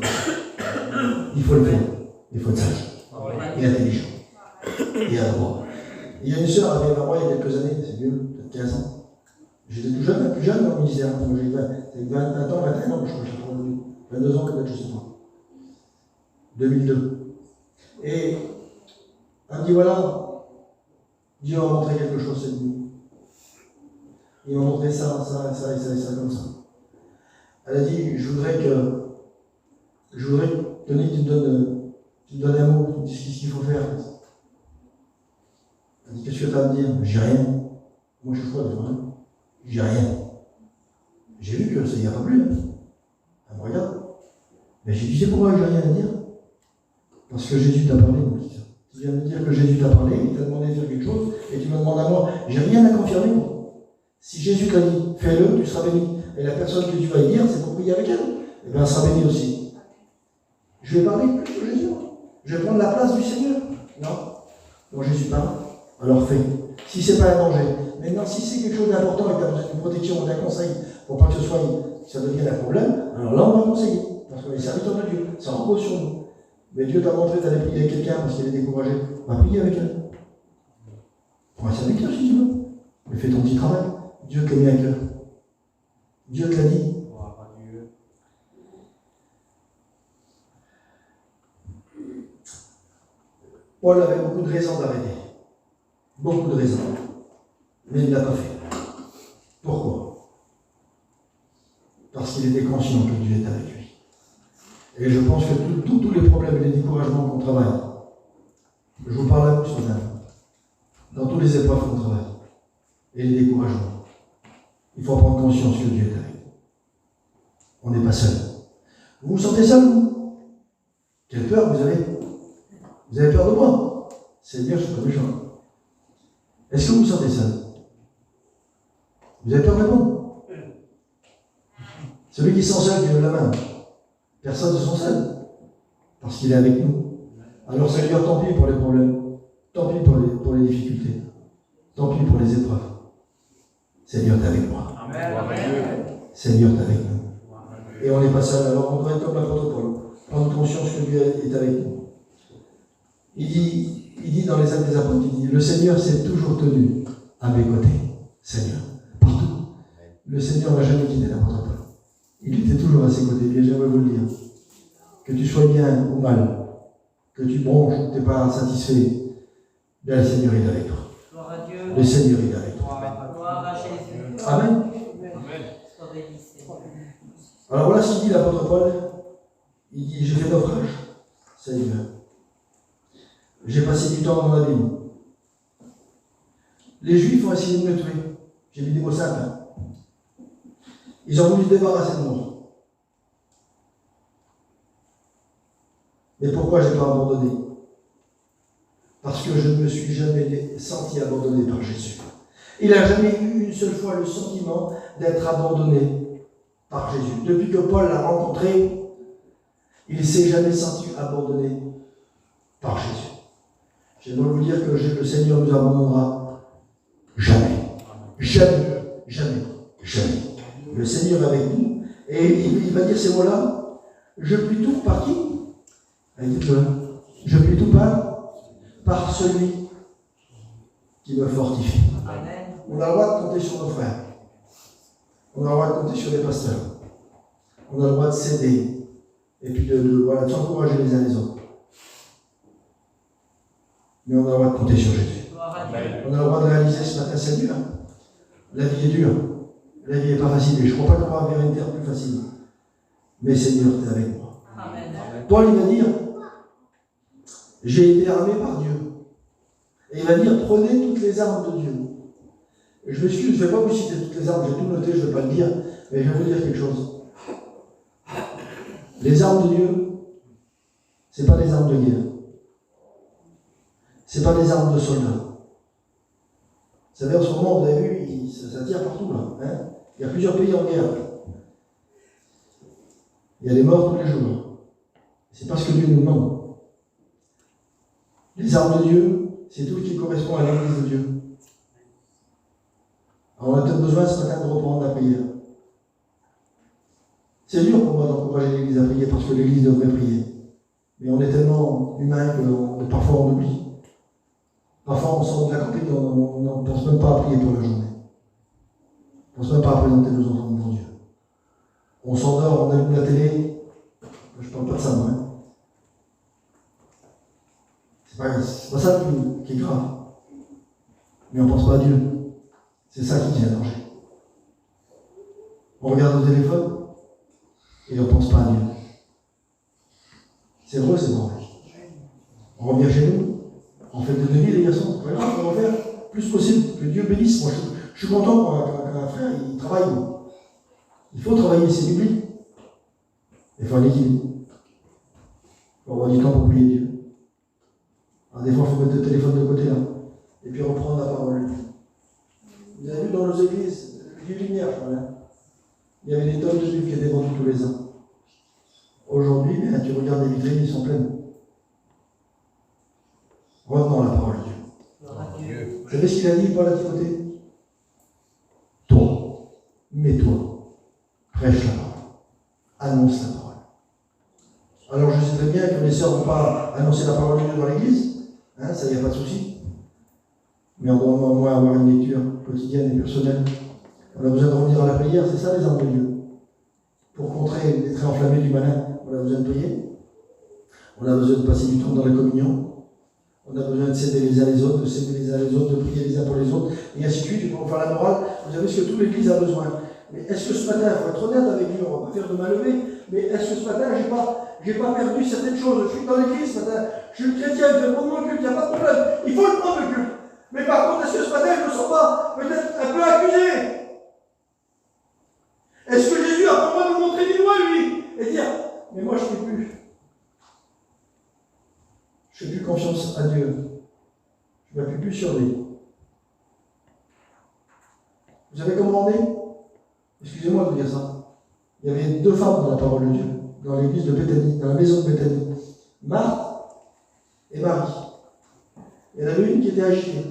Il faut le faire. Il faut être sage. Et intelligent. Et adroit. Il y a une sœur qui avait à moi il y a quelques années, c'est vieux, peut-être 15 ans. J'étais tout jeune, plus jeune dans le ministère. Moi, j'ai 20 ans, 21 ans, je crois, j'ai 22 ans peut-être, je sais pas. 2002. Et elle me dit voilà, Dieu m'a montré quelque chose cette nuit. Il m'a montré ça, ça, ça et ça et ça comme ça. Elle a dit, je voudrais que Tony, tu me donnes un mot, tu me dis ce qu'il faut faire. Elle dit, qu'est-ce que tu as à me dire? J'ai rien. Moi je suis froid devant elle. J'ai rien. J'ai vu que ça n'y a pas plus. Elle me regarde. Mais j'ai dit, c'est pourquoi j'ai rien à dire? Parce que Jésus t'a parlé, mon petit. Tu viens de me dire que Jésus t'a parlé, il t'a demandé de faire quelque chose, et tu me demandes à moi, j'ai rien à confirmer. Si Jésus t'a dit, fais-le, tu seras béni. Et la personne que tu vas y dire, c'est pour prier avec elle. Et bien elle sera bénie aussi. Je vais parler plus que Jésus. Je vais prendre la place du Seigneur. Non. Donc Jésus parle, alors fais. Si c'est pas un danger. Maintenant, si c'est quelque chose d'important et que tu as besoin d'une protection ou d'un conseil pour pas que ça devienne un problème, alors là on va conseiller. Parce que les serviteurs de Dieu, ça repose sur nous. Mais Dieu t'a montré d'aller prier avec quelqu'un parce qu'il est découragé. Va prier avec elle. Prends un serviteur si tu veux. Mais fais ton petit travail. Dieu t'a mis à cœur. Dieu te l'a dit. Paul avait beaucoup de raisons d'arrêter. Beaucoup de raisons. Mais il ne l'a pas fait. Pourquoi? Parce qu'il était conscient que Dieu est avec lui. Et je pense que tous les problèmes et les découragements qu'on travaille, je vous parle à vous ce matin, dans toutes les épreuves qu'on travaille, et les découragements, il faut prendre conscience que Dieu est avec nous. On n'est pas seul. Vous vous sentez seul, vous? Quelle peur vous avez? Vous avez peur de moi? Seigneur, je suis pas méchant. Est-ce que vous vous sentez seul? Vous avez peur de moi? Celui qui se sent seul, qui lève la main. Personne ne se sent seul. Parce qu'il est avec nous. Alors Seigneur, tant pis pour les problèmes. Tant pis pour les difficultés. Tant pis pour les épreuves. Seigneur, t'es avec moi. Amen. Seigneur, t'es avec nous. Et on n'est pas seul. Alors on doit être comme l'apôtre Paul. Prendre conscience que Dieu est avec nous. Il dit dans les Actes des Apôtres, il dit, le Seigneur s'est toujours tenu à mes côtés. Seigneur. Partout. Le Seigneur n'a jamais quitté l'apôtre Paul. Il était toujours à ses côtés. Bien, j'aimerais vous le dire. Que tu sois bien ou mal, que tu bronches ou que tu n'es pas satisfait, bien le Seigneur est avec toi. Gloire à Dieu. Le Seigneur est avec toi. Gloire à Jésus. Amen. Sois béni, Seigneur. Alors voilà ce qu'il dit l'apôtre Paul. Il dit, j'ai fait naufrage, Seigneur. J'ai passé du temps dans la Bible. Les Juifs ont essayé de me tuer. J'ai mis des mots simples. Hein. Ils ont voulu se débarrasser de moi. Mais pourquoi je n'ai pas abandonné? Parce que je ne me suis jamais senti abandonné par Jésus. Il n'a jamais eu une seule fois le sentiment d'être abandonné par Jésus. Depuis que Paul l'a rencontré, il ne s'est jamais senti abandonné par Jésus. J'aimerais vous dire que le Seigneur nous abandonnera jamais. Jamais. Jamais. Jamais. Le Seigneur est avec nous. Et il va dire ces mots-là. Je puis tout par qui? Je puis tout par celui qui me fortifie. Amen. On a le droit de compter sur nos frères. On a le droit de compter sur les pasteurs. On a le droit de s'aider. Et puis de s'encourager les uns les autres. Mais on a le droit de compter sur Jésus. Gloire à Dieu. On a le droit de réaliser ce matin, c'est dur. La vie est dure. La vie n'est pas facile. Et je ne crois pas qu'on va vers une terre plus facile. Mais Seigneur, tu es avec moi. Amen. Paul, il va dire, j'ai été armé par Dieu. Et il va dire, prenez toutes les armes de Dieu. Et je m'excuse, je ne vais pas vous citer toutes les armes, j'ai tout noté, je ne vais pas le dire, mais je vais vous dire quelque chose. Les armes de Dieu, ce n'est pas des armes de guerre. Ce n'est pas des armes de soldats. Vous savez, en ce moment, vous avez vu, ça tire partout là. Hein, il y a plusieurs pays en guerre. Il y a des morts tous les jours. C'est pas ce que Dieu nous demande. Les armes de Dieu, c'est tout ce qui correspond à l'Église de Dieu. Alors on a peut-être besoin ce matin de reprendre la prière. C'est dur pour moi d'encourager l'Église à prier parce que l'Église devrait prier. Mais on est tellement humain que parfois on oublie. Parfois on sort de la campagne, on ne pense même pas à prier pour la journée. On ne pense même pas à présenter nos enfants devant Dieu. On s'endort, on allume la télé. Je ne parle pas de ça, moi. Hein. C'est pas ça qui est grave. Mais on ne pense pas à Dieu. C'est ça qui tient à danger. On regarde le téléphone et on ne pense pas à Dieu. C'est vrai, c'est vrai. On revient chez nous, on fait de devis les garçons. C'est pas grave, on va faire le plus possible. Que Dieu bénisse. Moi, je suis content qu'un frère, il travaille. Il faut travailler, c'est biblique. Il faut un équilibre. On va du temps pour prier Dieu. Alors, des fois, il faut mettre le téléphone de côté, là, et puis reprendre la parole. Vous avez vu dans nos églises, les lumières, je crois, hein, il y avait des tonnes de livres qui étaient vendus tous les ans. Aujourd'hui, tu regardes les vitrines, ils sont pleines. Revenons à la parole de Dieu. Gloire à Dieu. Vous savez ce qu'il a dit, Paul à Timothée? Toi, mets-toi, prêche la parole, annonce la parole. Alors je sais très bien que les sœurs ne vont pas annoncer la parole de Dieu dans l'église, hein, ça, il n'y a pas de souci. Mais on doit au moins avoir une lecture quotidienne et personnelle. On a besoin de revenir à la prière, c'est ça les armes de Dieu. Pour contrer les traits enflammés du malin, on a besoin de prier. On a besoin de passer du temps dans la communion. On a besoin de s'aider les uns les autres, de s'aider les uns les autres, de prier les uns pour les autres, et ainsi de suite, pour faire la morale. Vous savez ce que toute l'Église a besoin. Mais est-ce que ce matin, il faut être honnête avec Dieu, on ne va pas faire de mal levé, mais est-ce que ce matin, j'ai pas perdu certaines choses? Je suis dans l'Église ce matin, je suis chrétien, je vais prendre mon culte, il n'y a pas de problème. Il faut le prendre le culte. Mais par contre, est-ce que ce matin, je ne me sens pas peut-être un peu accusé? Est-ce que Jésus a pour moi de montrer du doigt, lui, et dire, mais moi je ne fais plus. Je ne fais plus confiance à Dieu. Je ne m'appuie plus sur lui. Vous savez comment on est? Excusez-moi de vous dire ça. Il y avait deux femmes dans la parole de Dieu, dans l'église de Béthanie, dans la maison de Béthanie. Marthe et Marie. Il y en avait une qui était agitée.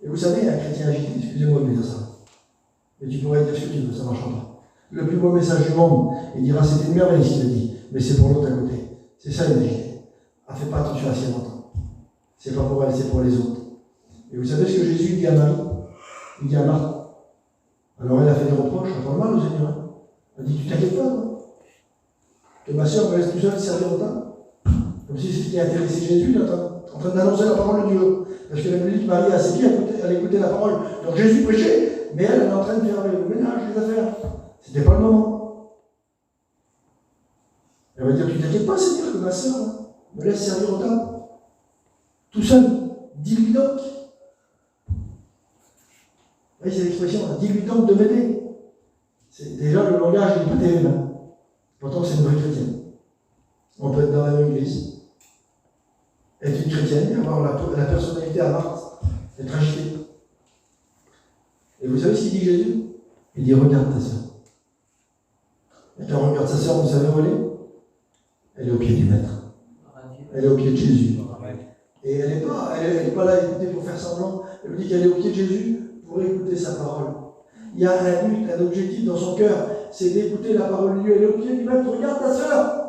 Et vous savez, un chrétien agité, excusez-moi de vous dire ça. Mais tu pourrais dire ce que tu veux, ça ne marchera pas. Le plus beau message du monde, il dira c'était une merveille ce qu'il a dit, mais c'est pour l'autre à côté. C'est ça une agité. Elle ne fait pas attention à ce qu'elle entend. C'est pas pour elle, c'est pour les autres. Et vous savez ce que Jésus dit à Marie? Il dit à Marthe. Alors elle a fait des reproches, elle parle mal au Seigneur. Hein. Elle dit, tu t'inquiètes pas, toi. Que ma soeur me laisse tout seul servir au temps. Comme si c'était intéressé Jésus, là, en train d'annoncer la parole de Dieu. Parce que la Bible dit que Marie a ses pieds, elle écoutait la parole. Donc Jésus prêchait, mais elle est en train de faire le ménage, les affaires. C'était pas le moment. Elle va dire, tu t'inquiètes pas, Seigneur, que ma soeur me laisse servir au temps. Tout seul. Dis-lui donc. Oui, c'est l'expression, dis-lui donc de m'aider. C'est déjà le langage n'est pas terrible. Pourtant, c'est une vraie chrétienne. On peut être dans la même église, être une chrétienne et avoir la personnalité à Marthe, être agité. Et vous savez ce qu'il dit Jésus? Il dit, regarde ta sœur. Et quand on regarde sa sœur, vous savez où elle est? Elle est au pied du Maître. Elle est au pied de Jésus. Et elle n'est pas là à écouter pour faire semblant. Elle me dit qu'elle est au pied de Jésus pour écouter sa parole. Il y a un but, un objectif dans son cœur, c'est d'écouter la parole de Dieu. Elle est au pied du maître. Regarde ta sœur.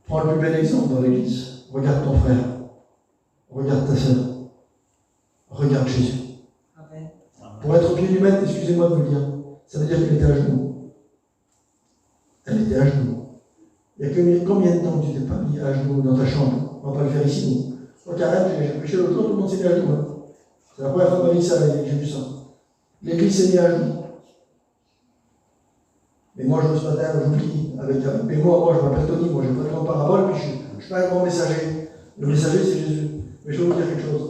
Prends le plus bel exemple dans l'église. Regarde ton frère. Regarde ta sœur. Regarde Jésus. Amen. Pour être au pied du maître, excusez-moi de vous le dire, ça veut dire qu'elle était à genoux. Elle était à genoux. Il y a combien de temps que tu t'es pas mis à genoux dans ta chambre? On va pas le faire ici, nous. Moi, Karen, j'ai prêché l'autre jour, tout le monde s'est mis à genoux. Hein. C'est la première fois de ma vie que ça que j'ai vu ça. L'église s'est mise à genoux. Mais moi, ce matin, j'oublie mais moi, je m'appelle Tony, moi, je n'ai pas de grande parabole, puis je ne suis pas un grand messager. Le messager, c'est Jésus. Mais je vais vous dire quelque chose.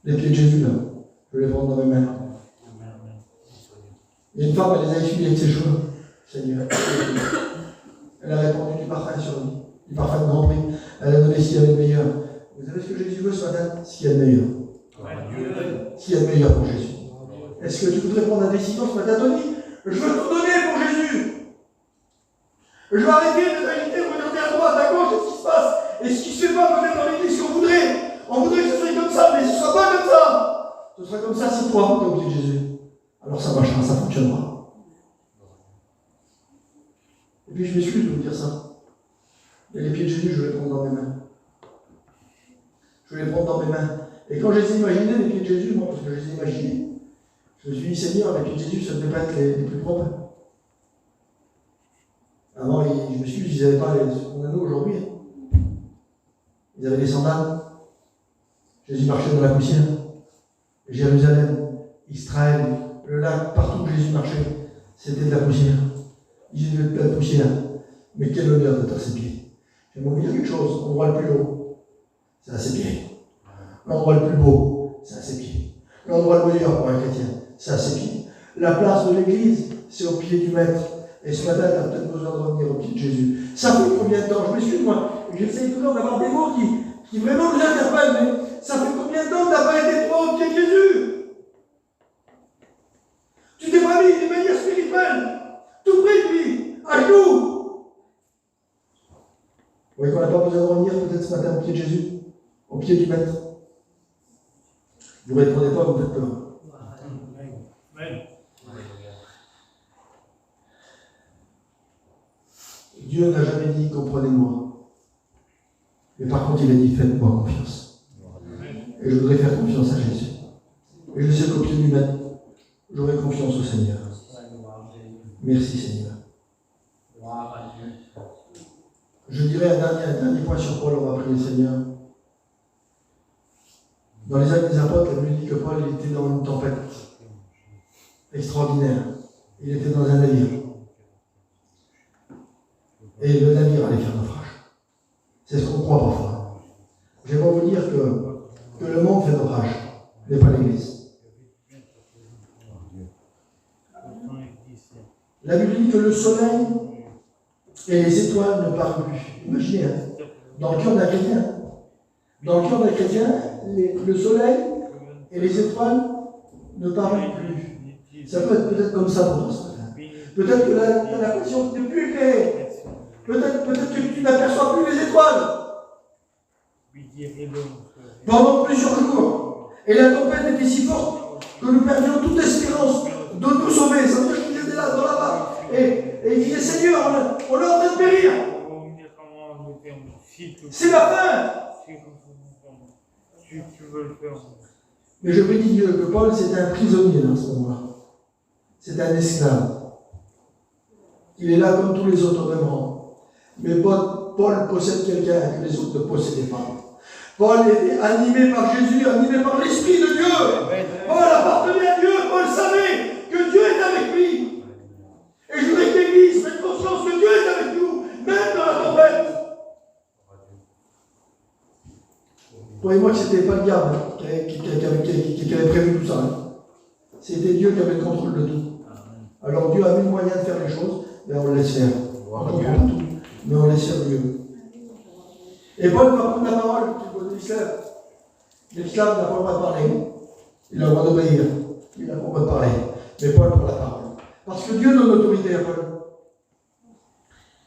Les pieds de Jésus, là, je vais les prendre dans mes mains. Il y a une femme, elle les a essuyés avec ses cheveux, Seigneur. Elle a répandu du parfum sur lui, du parfum de Grand Prix. Elle a donné ce qu'il y avait de meilleur. Vous savez ce que Jésus veut ce matin? Ce qu'il y a de meilleur. Ce qu'il y a de meilleur pour Jésus. Est-ce que tu voudrais prendre la décision ce matin, Tony? Je veux tout donner pour Jésus. Je vais arrêter de t'inviter, de regarder à droite, à gauche, ce qui se passe. Et ce qui se fait pas peut-être dans l'église qu'on voudrait. On voudrait que ce soit comme ça, mais ce ne sera pas comme ça. Ce sera comme ça si toi, tu es au pied de Jésus. Alors ça marchera, ça fonctionnera. Et puis je m'excuse de vous dire ça. Mais les pieds de Jésus, je vais les prendre dans mes mains. Je vais les prendre dans mes mains. Et quand je les ai imaginés, les pieds de Jésus, moi, parce que je les ai imaginés, je me suis dit, Seigneur, les pieds de Jésus, ça ne devait pas être les plus propres. Avant, je m'excuse, ils n'avaient pas ce qu'on a nous aujourd'hui. Ils avaient des sandales. Jésus marchait dans la poussière. Jérusalem, Israël, le lac, partout où Jésus marchait, c'était de la poussière. Jésus était de la poussière. Mais quel honneur d'être à ses pieds. J'aimerais vous dire quelque chose. L'endroit le plus haut, c'est à ses pieds. L'endroit le plus beau, c'est à ses pieds. L'endroit le meilleur pour un chrétien, c'est à ses pieds. La place de l'église, c'est au pied du maître. Et ce matin, tu as peut-être besoin de revenir au pied de Jésus. Ça fait combien de temps? Je m'excuse, moi. J'essaie toujours d'avoir des mots qui vraiment nous interpellent, mais ça fait combien de temps que tu n'as pas été toi au pied de Jésus? Tu t'es pas mis d'une manière spirituelle, tout près de lui, à genoux. Vous voyez qu'on n'a pas besoin de revenir peut-être ce matin au pied de Jésus, au pied du maître. Vous ne répondez pas, vous faites peur. Dieu n'a jamais dit comprenez-moi. Mais par contre, il a dit faites-moi confiance. Et je voudrais faire confiance à Jésus. Et je sais qu'au pied du maître, j'aurai confiance au Seigneur. Merci Seigneur. Je dirais un dernier point sur Paul, on va prier le Seigneur. Dans les Actes des Apôtres, la Bible dit que Paul il était dans une tempête extraordinaire. Il était dans un navire. Et le navire allait faire naufrage. C'est ce qu'on croit parfois. J'aimerais vous dire que le monde fait naufrage, mais pas l'Église. La Bible dit que le soleil et les étoiles ne parlent plus. Imaginez, hein, dans le cœur d'un chrétien. Dans le cœur d'un chrétien, le soleil et les étoiles ne parlent plus. Ça peut être peut-être comme ça pour toi ce matin. Peut-être que tu as l'impression que tu n'es plus éclairé. Peut-être que tu n'aperçois plus les étoiles. Pendant plusieurs jours. Et la tempête était si forte que nous perdions toute espérance de nous sauver. Ça veut dire qu'il était là, dans la barque. Et il disait, Seigneur, on est en train de périr. C'est la fin. Mais je bénis Dieu que Paul, c'était un prisonnier à ce moment-là. C'est un esclave. Il est là comme tous les autres au même rang. Mais Paul possède quelqu'un que les autres ne possédaient pas. Paul était animé par Jésus, animé par l'Esprit de Dieu. Paul appartenait à Dieu. Paul savait que Dieu est avec lui. Et je voudrais que l'Église mette conscience que Dieu est avec nous, même dans la tempête. Croyez-moi que ce n'était pas le diable qui avait prévu tout ça. Hein. C'était Dieu qui avait le contrôle de tout. Alors Dieu a mis le moyen de faire les choses, mais on le laisse faire. On ne comprend pas tout, mais on laisse faire Dieu. Et Paul va prendre la parole de l'esclave. L'esclave n'a pas le droit de parler. Il a le droit d'obéir. Il n'a pas le droit de parler. Mais Paul prend la parole. Parce que Dieu donne l'autorité à Paul.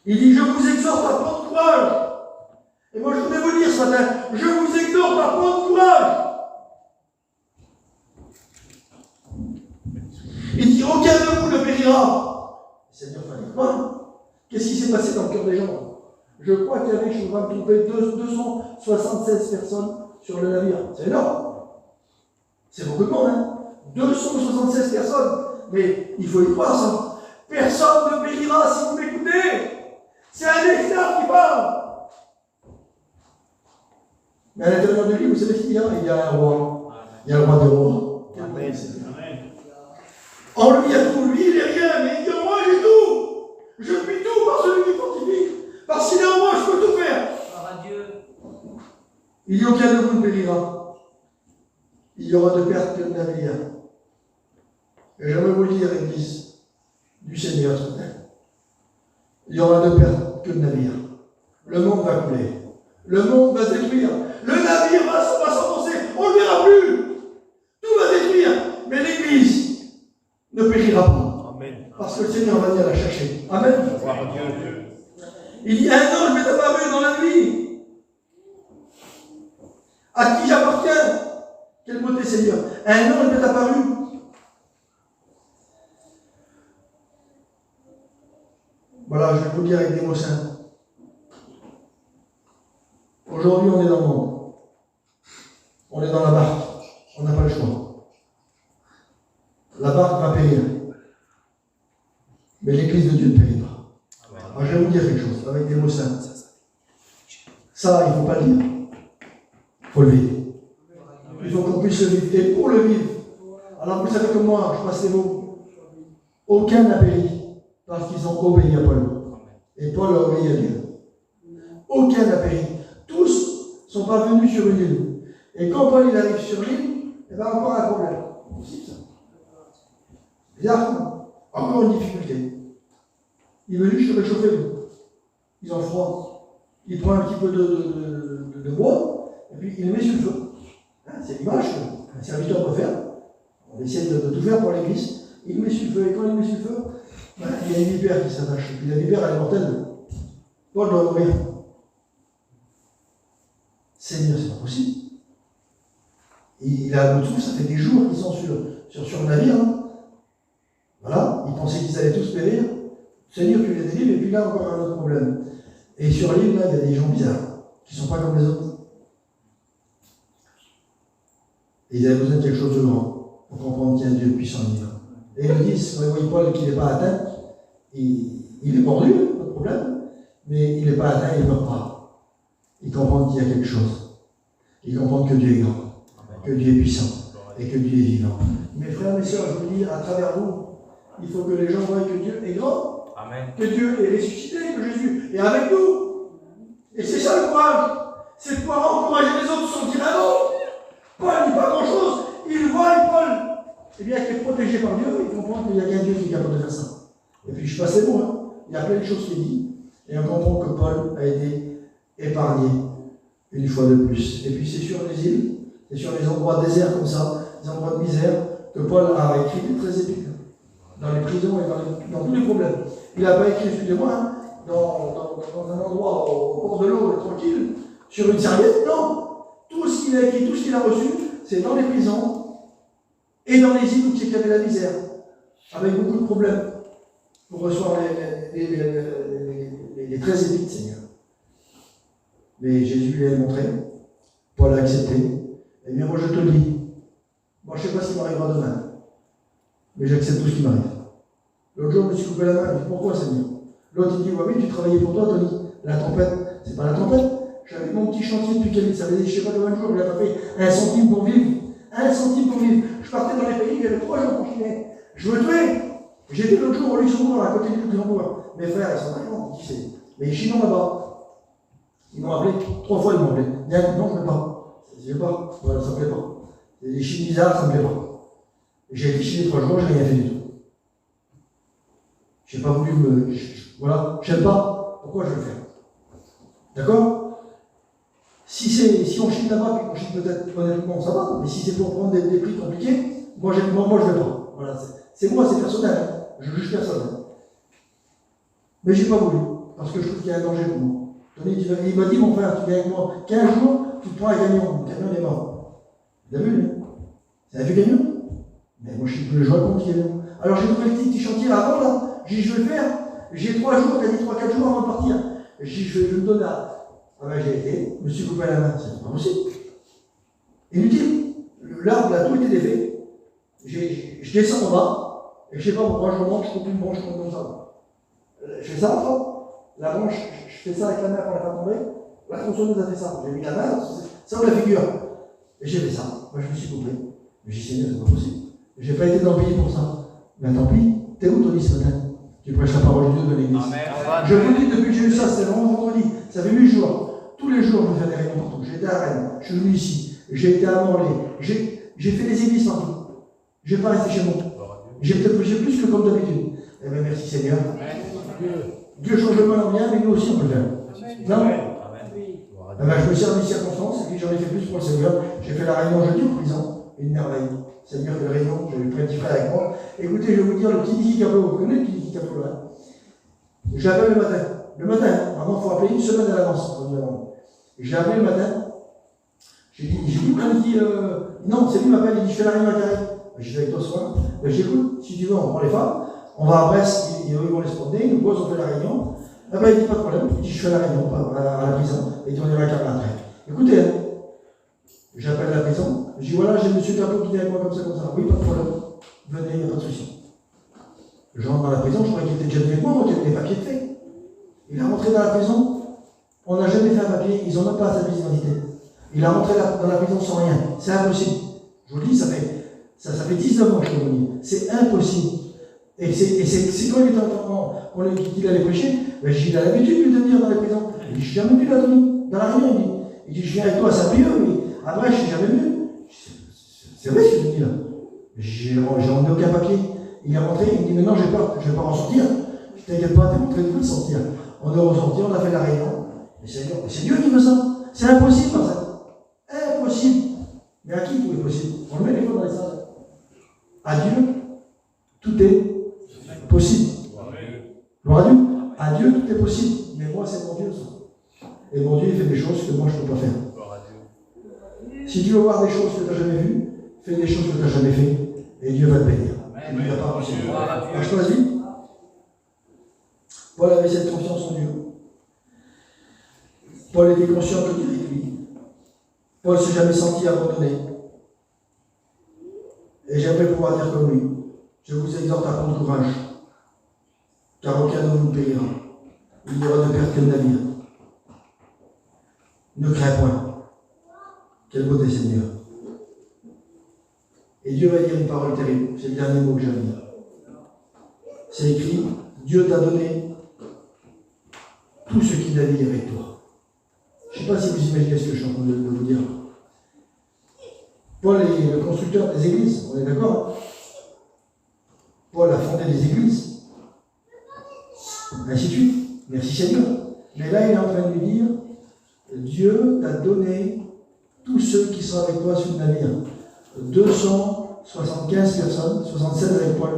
Il dit, je vous exhorte à prendre courage. Et moi, je voudrais vous dire ce matin, je vous exhorte à prendre courage. Il dit, aucun de vous ne périra. Le Seigneur fallait croire. Qu'est-ce qui s'est passé dans le cœur des gens? Je crois qu'il y avait, je vais me tromper, 276 personnes sur le navire. C'est énorme. C'est beaucoup de monde, hein? 276 personnes. Mais il faut y croire, ça. Personne ne périra si vous m'écoutez. C'est un esclave qui parle. Mais à l'intérieur de lui, vous savez ce qu'il y a? Il y a un roi. Il y a le roi des rois. Amen. En lui, il y a tout. Lui, il n'est rien, mais il dit en moi, j'ai tout. Je puis tout par celui qui fortifie. Parce qu'il est en moi, je peux tout faire. Gloire à Dieu. Il dit aucun de vous ne périra. Il y aura de perte que de navire. Et j'aimerais vous le dire, Église du Seigneur, ce matin. Il y aura de perte que de navire. Le monde va couler. Le monde va se détruire. Le navire va s'enfoncer. On ne le verra plus. Tout va détruire. Mais l'Église ne périra pas. Amen. Parce que le Seigneur va venir la chercher. Amen. Gloire à Dieu. Il dit, un ange m'est apparu dans la nuit. À qui j'appartiens? Quelle beauté, Seigneur. Un ange m'est apparu. Voilà, je vais vous le dire avec des mots simples. Aujourd'hui, on est dans le monde. On est dans la barque. On n'a pas le choix. La barque va périr. Mais l'Église de Dieu ne périt pas. Alors, je vais vous dire quelque chose, avec des mots simples. Ça, il ne faut pas le dire. Il faut le vivre. Il faut qu'on puisse le vivre. Et pour le vivre, alors vous savez comme moi, je passe les mots. Aucun n'a péri parce qu'ils ont obéi à Paul. Et Paul a obéi à Dieu. Aucun n'a péri. Tous sont parvenus sur une île. Et quand Paul il arrive sur l'île, il va encore un problème. C'est possible ça. Bizarre, non? Encore une difficulté. Il veut juste se réchauffer. Ils ont froid. Il prend un petit peu de bois et puis il le met sur le feu. Hein, c'est l'image qu'un serviteur peut faire. On essaie de tout faire pour l'église. Il le met sur le feu. Et quand il le met sur le feu, ben, il y a une vipère qui s'attache. Et puis la vipère, elle est mortelle. Paul doit mourir. Seigneur, c'est pas possible. Il a un bout de souffle, ça fait des jours qu'ils sont sur le navire. Hein. Voilà, ils pensaient qu'ils allaient tous périr. Seigneur, tu les délivres, et puis là, encore un autre problème. Et sur l'île, là, il y a des gens bizarres, qui ne sont pas comme les autres. Et ils avaient besoin de quelque chose de grand, pour comprendre qu'il y a un Dieu puissant en l'île. Et ils me disent, quand ils voient Paul qu'il n'est pas atteint, il est mordu, pas de problème, mais il n'est pas atteint, il ne meurt pas. Ils comprennent qu'il y a quelque chose. Ils comprennent que Dieu est grand, que Dieu est puissant, et que Dieu est vivant. Mes frères, mes sœurs, je vous dis, à travers vous, il faut que les gens voient que Dieu est grand, Amen. que Dieu est ressuscité, que Jésus est avec nous. Et c'est ça le courage. C'est de pouvoir encourager les autres sans dire un mot. Paul ne dit pas grand-chose. Il voit Paul, eh bien, qui est protégé par Dieu, il comprend qu'il y a qu'un Dieu qui est capable de faire ça. Et puis je passe les mots, hein. Il y a plein de choses qui est dit. Et on comprend que Paul a été épargné une fois de plus. Et puis c'est sur les îles, c'est sur les endroits déserts comme ça, des endroits de misère, que Paul a écrit des 13 épîtres. Dans les prisons et dans tous les problèmes. Il n'a pas écrit, excusez-moi, hein, dans un endroit au bord de l'eau, tranquille, sur une serviette, non. Tout ce qu'il a écrit, tout ce qu'il a reçu, c'est dans les prisons et dans les îles où il y avait la misère, avec beaucoup de problèmes, pour recevoir les 13 épîtres, Seigneur. Mais Jésus lui a montré, Paul a accepté. Eh bien, moi je te le dis, moi je ne sais pas ce qui m'arrivera demain. Mais j'accepte tout ce qui m'arrive. L'autre jour, je me suis coupé la main, je me dis pourquoi, Seigneur? L'autre, il dit, ouais, oui, tu travaillais pour toi, Tony. La tempête, c'est pas la tempête. J'avais mon petit chantier depuis qu'elle ça faisait, je sais pas combien de jours, il n'a pas fait 1 centime pour vivre. 1 centime pour vivre. Je partais dans les pays, il y avait 3 jours pour chiner. Je me tuais. J'étais l'autre jour au Luxembourg, à côté du Luxembourg. Mes frères, ils sont vraiment, qui c'est? Mais ils chinent là-bas. Ils m'ont appelé, 3 fois ils m'ont appelé. Non, je ne veux pas. Je ne veux pas. Voilà, ça ne me plaît pas. Les chines bizarres, ça ne me plaît pas. J'ai été chiner 3 jours, je n'ai rien fait du tout. Je n'ai pas voulu me. Voilà, je n'aime pas. Pourquoi je vais le faire? D'accord? Si on chine là-bas, puis qu'on chine peut-être honnêtement, ça va. Mais si c'est pour prendre des prix compliqués, moi je ne vais pas. Voilà, c'est moi, c'est personnel. Hein. Je juge personne. Hein. Mais je n'ai pas voulu. parce que je trouve qu'il y a un danger pour moi. Tony, il m'a dit, mon frère, tu viens avec moi 15 jours, tu te prends un camion. Le camion est mort. Vous avez vu, lui? C'est un vieux camion? Mais moi, je suis plus le joie contre camion. Alors, j'ai trouvé le petit chantier avant, là. J'ai dit, je vais le faire. J'ai 3 jours, il a dit 3-4 jours avant de partir. J'ai dit, je me donne à. Ah ben, j'ai été, je me suis coupé la main. C'est pas possible. Inutile. L'arbre, là, tout était défait. Je descends en bas, et je sais pas pourquoi je remonte, je coupe une branche comme ça. Je fais ça, enfin. La branche, je fais ça avec la main pour la faire tomber. La tronçonneuse a fait ça. J'ai mis la main, ça ou la figure. Et j'ai fait ça. Moi, je me suis coupé. J'ai dit, Seigneur, c'est pas possible. J'ai pas été dans le pays pour ça. Mais tant pis, t'es où, Tony, ce matin? Tu prêches la parole de Dieu de l'église. Je vous dis, depuis que j'ai eu ça, c'était vraiment vendredi. Ça fait 8 jours. Tous les jours, je me fais des réunions partout. J'ai été à Rennes, je suis venu ici. J'ai été à Morlaix. J'ai fait des églises partout. Je ne vais pas rester chez moi. J'ai peut-être prêché plus que comme d'habitude. Eh bien, merci Seigneur. Dieu change le mal en bien, mais nous aussi on peut le faire. Non? Eh bien, je me sers des circonstances, et puis j'en ai fait plus pour le Seigneur. J'ai fait la réunion jeudi en prison. Une merveille. Seigneur, quelle réunion. J'ai pris un petit frère avec moi. Écoutez, je vais vous dire le petit Niki Capello. Vous connaissez le petit Niki Capello, hein? Je l'appelle le matin. Le matin, vraiment, il faut appeler une semaine à l'avance. Je l'ai appelé le matin. J'ai dit, quand il dit, non, c'est lui qui m'appelle, il dit, je fais la réunion à Carré. Je suis avec toi ce soir. Ben, j'écoute, si tu veux, on prend les femmes, on va à Brest, ils vont les sponder, ils nous posent, on fait la réunion. Ah ben, il dit, pas de problème. Il dit, je fais la réunion à la prison. Et il dit, on ira à Carré après. Écoutez, hein, j'appelle la prison. Je dis, voilà, j'ai M. Capot qui vient avec moi comme ça. Oui, pas de problème. Venez, il n'y a pas de souci. Je rentre dans la prison, je croyais qu'il était déjà venu avec moi, qu'il avait des papiers de fait. Il est rentré dans la prison, on n'a jamais fait un papier, ils n'ont même pas sa pièce d'identité. Il est rentré dans la prison sans rien. C'est impossible. Je vous le dis, ça fait 19 ans que je suis revenu. C'est impossible. Et c'est quand il était en qu'il allait prêcher, ben, j'ai l'habitude de venir dans les prisons. Il dit, je suis jamais venu là, Tony, dans la réunion. Il dit, je viens avec toi à Saint-Brieuc, mais après, je suis jamais venu. C'est vrai ce que tu dis là. J'ai emmené aucun papier. Il est rentré, il me dit, maintenant, j'ai peur, je ne vais pas ressortir. Je t'inquiète pas, t'es rentré, tu vas sortir. On est ressorti, on a fait la réunion. Et c'est Dieu qui veut ça. C'est impossible, ça. Impossible. Mais à qui tout est possible? On le met les fois dans les salles. À Dieu, tout est possible. Gloire à Dieu. À Dieu, tout est possible. Mais moi, c'est mon Dieu, ça. Et mon Dieu, il fait des choses que moi, je ne peux pas faire. Si tu veux voir des choses que tu n'as jamais vues, fais des choses que tu n'as jamais fait. Et Dieu va te bénir. Il n'y a pas possible. Je choisis. Paul avait cette confiance en Dieu. Paul était conscient que Dieu est lui. Paul ne s'est jamais senti abandonné. Et j'aimerais pouvoir dire comme lui. Je vous exhorte à prendre courage, car aucun de vous ne périra. Il n'y aura de perte que le navire. Ne crains point. Quelle beauté, Seigneur. Et Dieu va dire une parole terrible. C'est le dernier mot que j'ai à dire. C'est écrit, Dieu t'a donné tout ce qui navigue avec toi. Je ne sais pas si vous imaginez ce que je suis en train de vous dire. Paul est le constructeur des églises, on est d'accord? Paul a fondé des églises. Ainsi de suite. Merci Seigneur. Mais là, il est en train de lui dire, Dieu t'a donné tous ceux qui sont avec toi sur le navire. 275 personnes, 76 avec Paul.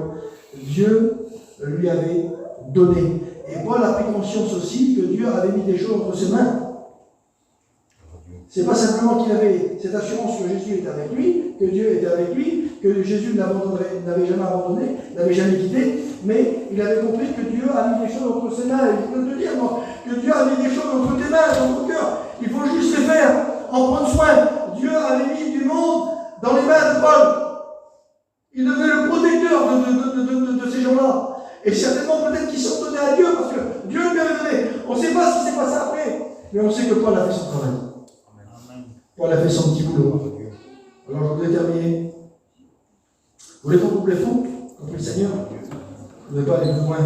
Dieu lui avait donné. Et Paul a pris conscience aussi que Dieu avait mis des choses entre ses mains. C'est pas simplement qu'il avait cette assurance que Jésus était avec lui, que Dieu était avec lui, que Jésus n'avait jamais abandonné, n'avait jamais quitté, mais il avait compris que Dieu a mis des choses entre ses mains. Et je peux te dire, moi, que Dieu a mis des choses entre tes mains, dans ton cœur. Il faut juste les faire, en prendre soin. Dieu avait mis du monde dans les mains de Paul. Il devait le protecteur de ces gens-là. Et certainement, peut-être qu'ils sont donnés à Dieu, parce que Dieu lui avait donné. On ne sait pas ce qui s'est passé après, mais on sait que Paul a fait son travail. Paul a fait son petit boulot. Alors, je voudrais terminer. Vous voulez qu'on coupe les fonds contre le Seigneur? Vous ne voulez pas aller plus loin?